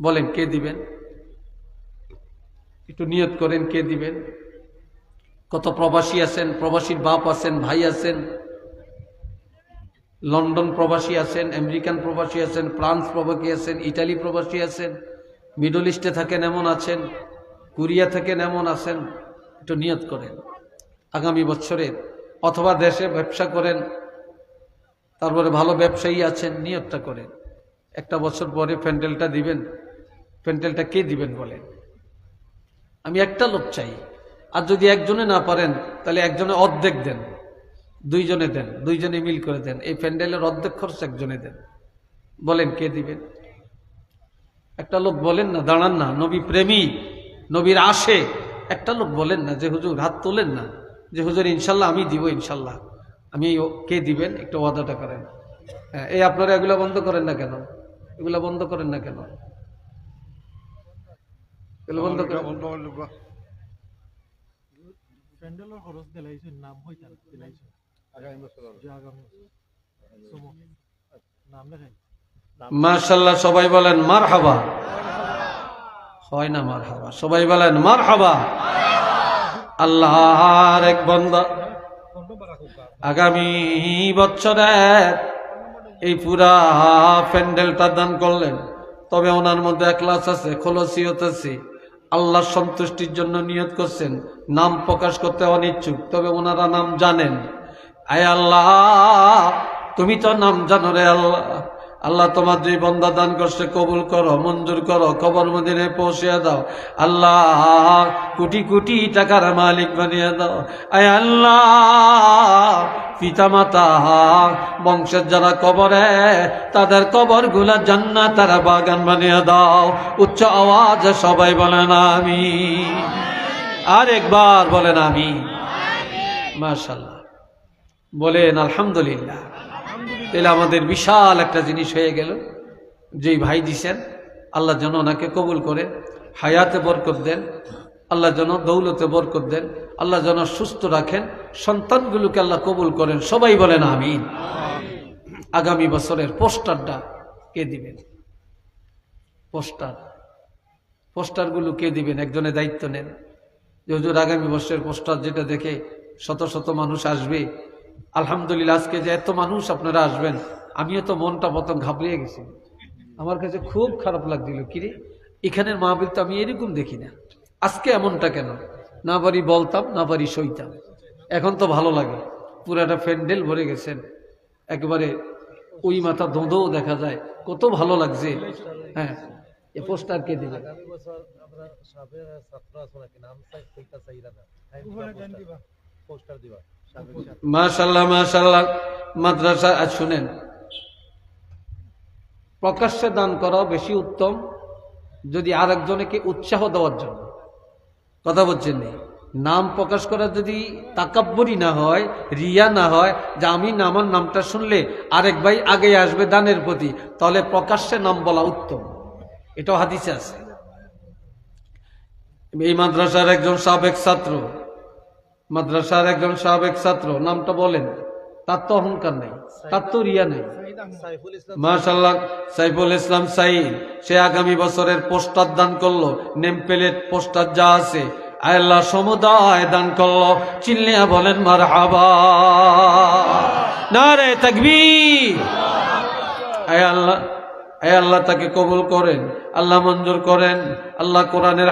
বলেন কে দিবেন, একটু নিয়ত করেন কে দিবেন। কত প্রবাসী আছেন, প্রবাসীর বাপ আছেন, ভাই আছেন, লন্ডন প্রবাসী আছেন, আমেরিকান প্রবাসী আছেন, ফ্রান্স প্রবাসী আছেন, ইটালি প্রবাসী আছেন, মিডল ইস্টে থাকেন এমন আছেন, কোরিয়া থাকেন এমন আছেন। একটু নিয়ত করেন আগামী বছরের, অথবা দেশে ব্যবসা করেন, তারপরে ভালো ব্যবসায়ী আছেন, নিয়তটা করেন একটা বছর পরে প্যান্ডেলটা দিবেন। প্যান্ডেলটা কে দিবেন বলেন। আমি একটা লোক চাই। আর যদি একজনে না পারেন তাহলে একজনে অর্ধেক দেন, দুইজনে দেন, দুইজনে মিল করে দেন। এই প্যান্ডেলের অর্ধেক খরচ একজনে দেন। বলেন কে দিবেন। একটা লোক বলেন না, দাঁড়ান না, নবী প্রেমী, নবীর আসে একটা লোক বলেন না যে হুজুর, হাত তোলেন না যে হুজুর ইনশাল্লাহ আমি দিব, ইনশাল্লাহ আমি। কে দিবেন একটু ওয়াদাটা করেন। হ্যাঁ, এই আপনারা এগুলা বন্ধ করেন না কেন, এগুলা বন্ধ করেন না কেন, এগুলো বন্ধ করেন। প্যান্ডেলের খরচ দিলাইছে, নাম হইতা দিলাইছে আগামী বছর নাম লেখাই। মাশাআল্লাহ, সবাই বলেন মারহাবা। হয় না মারহাবা, সবাই বলেন মারহাবা। আল্লাহর এক বান্দা আগামী বছরের এই পুরা প্যান্ডেলটা দান করলেন। তবে ওনার মধ্যে ইখলাস আছে, খলসিয়ত আছে, আল্লাহর সন্তুষ্টির জন্য নিয়ত করছেন। নাম প্রকাশ করতে অনিচ্ছুক, তবে ওনারা নাম জানেন। আয় আল্লাহ, তুমি তো নাম জানো রে আল্লাহ। আল্লাহ তোমার যে বন্দা দান করছে কবুল করো, মঞ্জুর করো, কবর মদিনে পৌঁছে দাও। আল্লাহ কোটি কোটি টাকার মালিক বানিয়ে দাও। আয় আল্লাহ, পিতা মাতা বংশের যারা কবরে, তাদের কবর গুলা জান্নাতের বাগান বানিয়ে দাও। উচ্চ আওয়াজে সবাই বলেন আমিন। আর একবার বলেন আমিন। মাশাআল্লাহ, বলেন আলহামদুলিল্লাহ। তাহলে আমাদের বিশাল একটা জিনিস হয়ে গেল। যেই ভাই দিছেন, আল্লাহ যেন ওনাকে কবুল করে, হায়াতে বরকত দেন, আল্লাহ যেন দৌলতে বরকত দেন, আল্লাহ যেন সুস্থ রাখেন, সন্তানগুলোকে আল্লাহ কবুল করেন। সবাই বলেন আমিন। আগামী বছরের পোস্টারটা কে দিবেন? পোস্টারগুলো কে দিবেন? একজনে দায়িত্ব নেন যে হুজুর আগামী বছরের পোস্টার যেটা দেখে শত শত মানুষ আসবে। আলহামদুলিল্লাহ, আজকে যে এত মানুষ আপনারা আসবেন, আমিও তো মনটা প্রথম ঘাবড়িয়ে গেছি। আমার কাছে খুব খারাপ লাগছিল, কিরে এখানের মাহফিল তো আমি এরকম দেখি না, আজকে এমনটা কেন? না পারি বলতাম, না পারি সইতাম। এখন তো ভালো লাগে, পুরাটা প্যান্ডেল ভরে গেছেন, একেবারে ওই মাথা ধোঁধও দেখা যায়, কত ভালো লাগছে। হ্যাঁ, এ পোস্টার কে দিবে? মাশাআল্লাহ মাশাআল্লাহ। মাদ্রাসা আজ শুনেন, প্রকাশ্যে দান করাও বেশি উত্তম, যদি আরেকজনকে উৎসাহ দেওয়ার জন্য। কথা বলছেন না? নাম প্রকাশ করা যদি তাকাব্বুরি না হয়, রিয়া না হয়, যে আমি আমার নামটা শুনলে আরেক ভাই আগে আসবে দানের প্রতি, তাহলে প্রকাশ্যে নাম বলা উত্তম। এটাও হাদিসে আছে। এই মাদ্রাসার একজন সাবেক ছাত্র, নামটা বলেন। তার তো অহংকার নেই, তার তো রিয়া নেই। মাশাআল্লাহ, সাইফুল ইসলাম সাইদ, সে আগামী বছরের পোস্টার দান করলো, নেম প্লেট পোস্টার যা আছে, আল্লাহ সমুদায় দান করলো। চিল্লিয়া বলেন মারহাবা, নারে তাকবীর। আয় আল্লাহ তাকে কবুল করেন, আল্লাহ মঞ্জুর করেন, আল্লাহ কোরআনের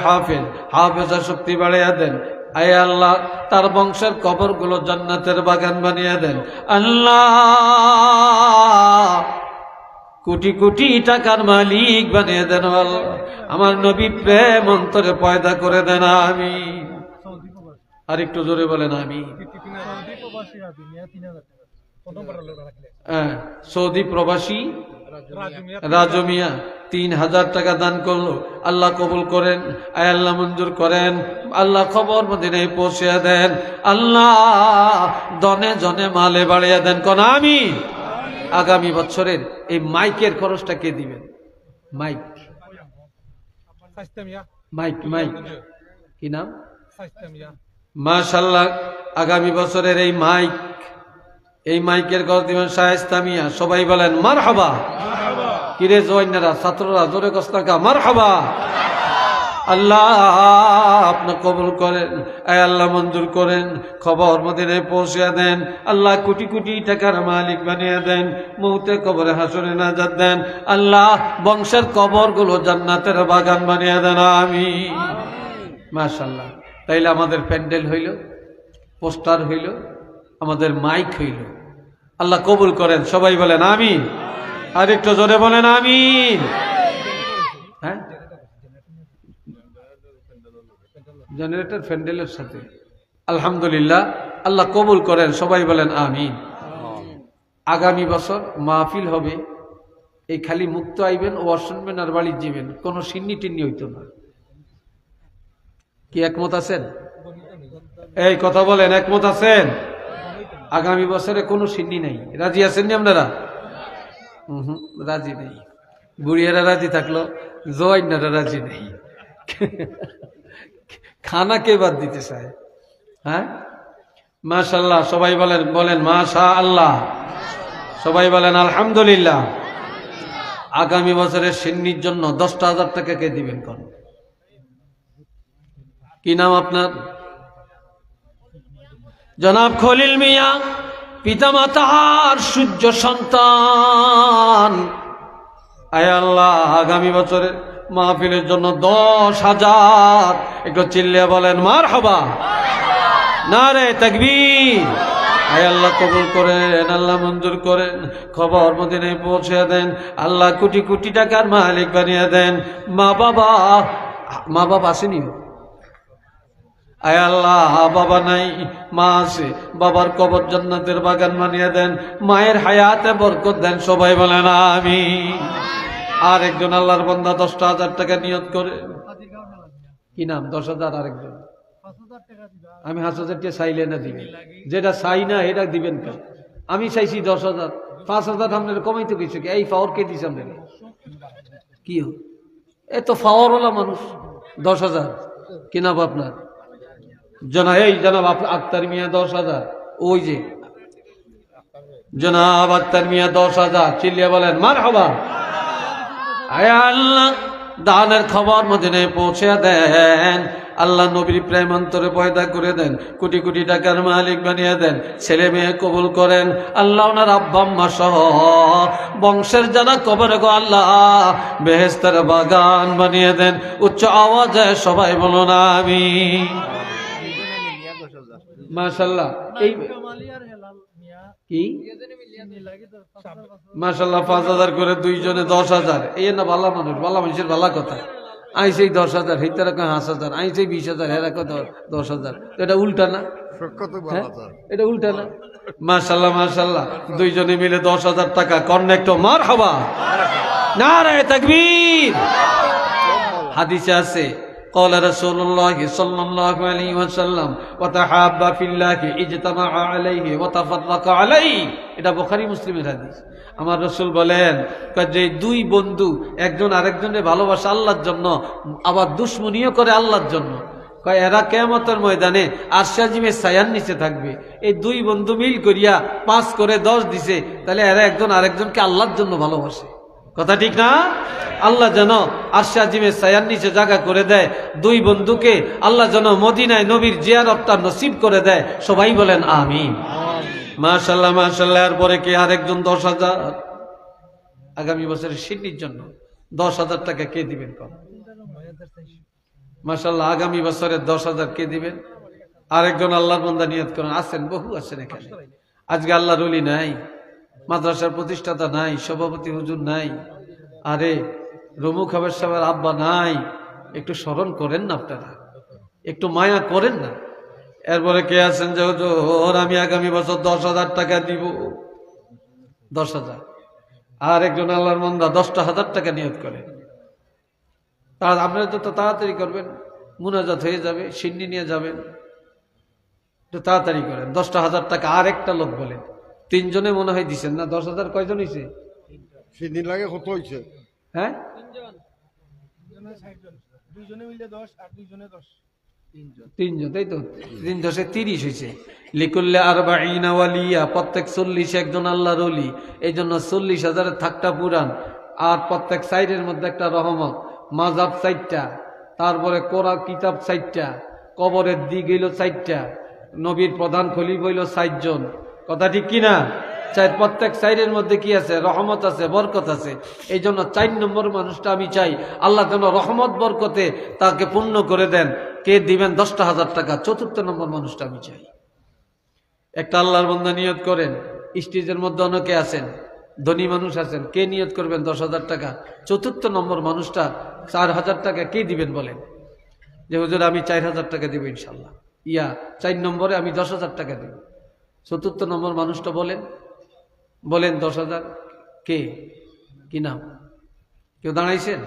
হাফেজা শক্তি বাড়িয়ে দেন। আয় আল্লাহ তার বংশের কবরগুলো জান্নাতের বাগান বানিয়ে দেন। আল্লাহ কোটি কোটি টাকার মালিক বানিয়ে দেন। আল্লাহ আমার নবী প্রেম অন্তরে পয়দা করে দেন। আমিন। আর একটু জোরে বলেন আমি। সৌদি প্রবাসী রাজু মিয়া 3000 টাকা প্রথম বার লোক রাখলে হ্যাঁ, সৌদি প্রবাসী রাজু মিয়া রাজু মিয়া 3000 টাকা দান করলো। আল্লাহ কবুল করেন, আয় আল্লাহ মঞ্জুর করেন, আল্লাহ খবর মদিনায় পৌঁছে দেন, আল্লাহ দনে জনে মালে বাড়িয়ে দেন, কোন আমি। আগামী বছরের এই মাইকের খরচটা কে দিবেন? মাইক সাইস্তা মিয়া মাইক মাইক কি নাম? সাইস্তা মিয়া মাশাআল্লাহ, আগামী বছরের এই মাইকের খরচ দিবেন শায়েস্তা মিয়া। সবাই বলেন মারহাবা। কিরে জওয়ানেরা, ছাত্ররা জোরে কস্তাকা মারহাবা। আল্লাহ আপনি কবুল করেন, আয় আল্লাহ মঞ্জুর করেন, খবর মদিনায় পৌঁছে দেন, আল্লাহ কোটি কোটি টাকার মালিক বানিয়ে দেন, মৌতে কবরে হাসরে নাজাত দেন, আল্লাহ বংশের কবরগুলো জান্নাতের বাগান বানিয়ে দেন, আমিন। মাশাআল্লাহ, তাইলে আমাদের প্যান্ডেল হইল, পোস্টার হইল, আমাদের মাইক হইল। আল্লাহ কবুল করেন, সবাই বলেন আমিন। আর একটু জোরে বলেন আমিন। হ্যাঁ, জেনারেটর প্যান্ডেলের সাথে আলহামদুলিল্লাহ, আল্লাহ কবুল করেন, সবাই বলেন আমিন। আগামী বছর মাহফিল হবে, এই খালি মুক্ত আইবেন ও শুনবেন আর বাড়ি যাবেন, কোনো সিন্নি টিন্নি হইতো না। কি একমত আছেন? এই কথা বলেন, একমত আছেন? আগামী বছরে কোনো সিন্নি নাই। রাজি আছেন নি আপনারা? রাজি নেই। বুড়িয়ারা রাজি থাকলো, জওয়াইনারা রাজি নেই। খানা কে বাদ দিতে চায়? হ্যাঁ, মাশাআল্লাহ, সবাই বলেন বলেন মাশাআল্লাহ, সবাই বলেন আলহামদুলিল্লাহ। আগামী বছরের সিন্নির জন্য 10,000 টাকা কে দিবেন? কোন কি নাম আপনার? জনাব খলিল মিয়া, পিতা মাতার সূর্য সন্তান। আয় আল্লাহ, আগামী বছরের মাহফিলের জন্য 10,000, একটু চিল্লিয়ে বলেন মারহাবা, নারে তাকবীর। আয় আল্লাহ কবুল করেন, আল্লাহ মঞ্জুর করেন, খবর মদিনায় পৌঁছে দেন, আল্লাহ কোটি কোটি টাকার মালিক বানিয়ে দেন। মা বাবা আসেনি? আয় আল্লাহ, বাবা নাই, মা আছে, বাবার কবর জান্নাতের বাগান বানিয়ে দেন, মায়ের হায়াতে বরকত দেন, সবাই বলেন আমিন। আর একজন আল্লাহর বান্দা 10,000 টাকা নিয়ত করে, কি নাম? 10,000। আরেকজন 5000 টাকা দিবা আমি 5,000 টাকা চাইলে না দিবেন, যেটা চাই না এটা দিবেন কেন? আমি চাইছি 10,000, 5,000 আপনার কমাইতে গেছে কি? এই পাওয়ার কে দিছে আপনার? কি এত পাওয়ারওয়ালা মানুষ? 10,000 কি নাম আপনার? জনাব আক্তার মিয়া 10,000। ওই যে জনাব আক্তার মিয়া 10,000, চিল্লিয়ে বলেন মারহাবা। আয় আল্লাহ, দানের খবর মদিনায় পৌঁছে দেন, আল্লাহ নবীর প্রেম অন্তরে পয়দা করে দেন, কোটি কোটি টাকার মালিক বানিয়ে দেন, ছেলে মেয়ে কবুল করেন, আল্লাহ ওনার আব্বা আম্মা সহ বংশের যারা কবরে গো আল্লাহ বেহেশতের বাগান বানিয়ে দেন। উচ্চ আওয়াজে সবাই বলুন আমিন। মাশাআল্লাহ, এই কামালি আর হেলাল মিয়া কি লাগে তো 5000 মাশাআল্লাহ 5,000 করে, দুইজনে 10,000। এই না ভালো মানুষ, ভালো মানুষের ভালো কথা। আইসেই 10,000, হিতারা কয় 5,000, আইসেই 20,000, হেরা কত 10,000। এটা উল্টা না? হ্যাঁ? এটা উল্টা না? মাশাআল্লাহ মাশাআল্লাহ, দুইজনে মিলে 10,000 টাকা। কর্নেক্ট মারহাবা, নারে তাকবীর। হাদিসে আছে قال رسول الله صلى الله عليه وسلم وتحابا في الله اجتمع عليه وتفرق عليه। এটা বুখারী মুসলিমের হাদিস। আমার রাসূল বলেন, যে দুই বন্ধু একজন আরেকজনের ভালোবাসা আল্লাহর জন্য, আবার দুশমনিও করে আল্লাহর জন্য, কয় এরা কিয়ামতের ময়দানে আরশ আজিমের ছায়ার নিচে থাকবে। এই দুই বন্ধু মিল করিয়া 5 করে 10 দিছে, তাহলে এরা একজন আরেকজনকে আল্লাহর জন্য ভালোবাসে। কথা ঠিক না? আল্লাহ যেন আরশ আজিমের ছায়ার নিচে জায়গা করে দেয়, দুই বন্ধুকে আল্লাহ যেন মদিনায় নবীর জিয়ারতটা নসিব করে দেয়, সবাই বলেন আমিন। মাশাআল্লাহ মাশাআল্লাহ। এরপরে কি আরেকজন 10,000 আগামী বছরের সিন্নির জন্য 10,000 টাকা কে দিবেন? কম মাশাআল্লাহ, আগামী বছরে 10,000 কে দিবেন? আরেকজন আল্লাহর বান্দা নিয়ত করেন, আছেন, বহু আছেন এখানে। আজকে আল্লাহর ওলি নাই, মাদ্রাসার প্রতিষ্ঠাতা নাই, সভাপতি হুজুর নাই, আরে রমু খাবার সাহেবের আব্বা নাই। একটু স্মরণ করেন না আপনারা, একটু মায়া করেন না। এরপরে কে আছেন যে হুজুর আমি আগামী বছর 10,000 টাকা দিব, 10,000। আর একজন আল্লাহর বান্দা 10,000 টাকা নিয়ত করেন। তার আপনারা তো তাড়াতাড়ি করবেন, মুনাজাত হয়ে যাবে, সিন্নি নিয়ে যাবেন, একটু তাড়াতাড়ি করেন। 10,000 টাকা। আর একটা লোক বলেন, 3 জনে মনে হয় দিচ্ছেন না? 10,000 কয়জন হয়েছে? সেদিন লাগে কত হয়েছে? হ্যাঁ, দুইজনে মিলে 10 আর দুইজনে 10, 3 জন, তাই তো। 3 10 30 হয়েছে। লিকুল্লে আরবাঈনা ওয়ালিয়া, প্রত্যেক 40 একজন আল্লাহর ওলি। এই জন্য 40,000 থাকটা পুরান। আর প্রত্যেক সাইডের মধ্যে একটা রহমত, মাযহাব 4টা, তারপরে কোরআন কিতাব 4টা, কবরের দিক হইল 4টা, নবীর প্রধান খলিফ হইল 4 জন। কথা ঠিক কিনা? প্রত্যেক সাইডের মধ্যে কি আছে? রহমত আছে, বরকত আছে। এই জন্য 4 নম্বর মানুষটা আমি চাই আল্লাহ যেন রহমত বরকতে তাকে পূর্ণ করে দেন। কে দিবেন? 10,000 টাকা। 4র্থ নম্বর মানুষটা আমি চাই। একটা আল্লাহর বান্দা নিয়ত করেন। স্টেজের মধ্যে অনেকে আছেন, ধনী মানুষ আছেন, কে নিয়ত করবেন 10,000 টাকা? 4র্থ নম্বর মানুষটা 4,000 টাকা কে দিবেন বলেন? যে হুজুর আমি 4,000 টাকা দিব ইনশাল্লাহ। 4 নম্বরে আমি 10,000 টাকা দিব। 4র্থ নম্বর মানুষটা বলেন, বলেন 10,000। কে? কি নাম? কেউ দাঁড়াইছেন?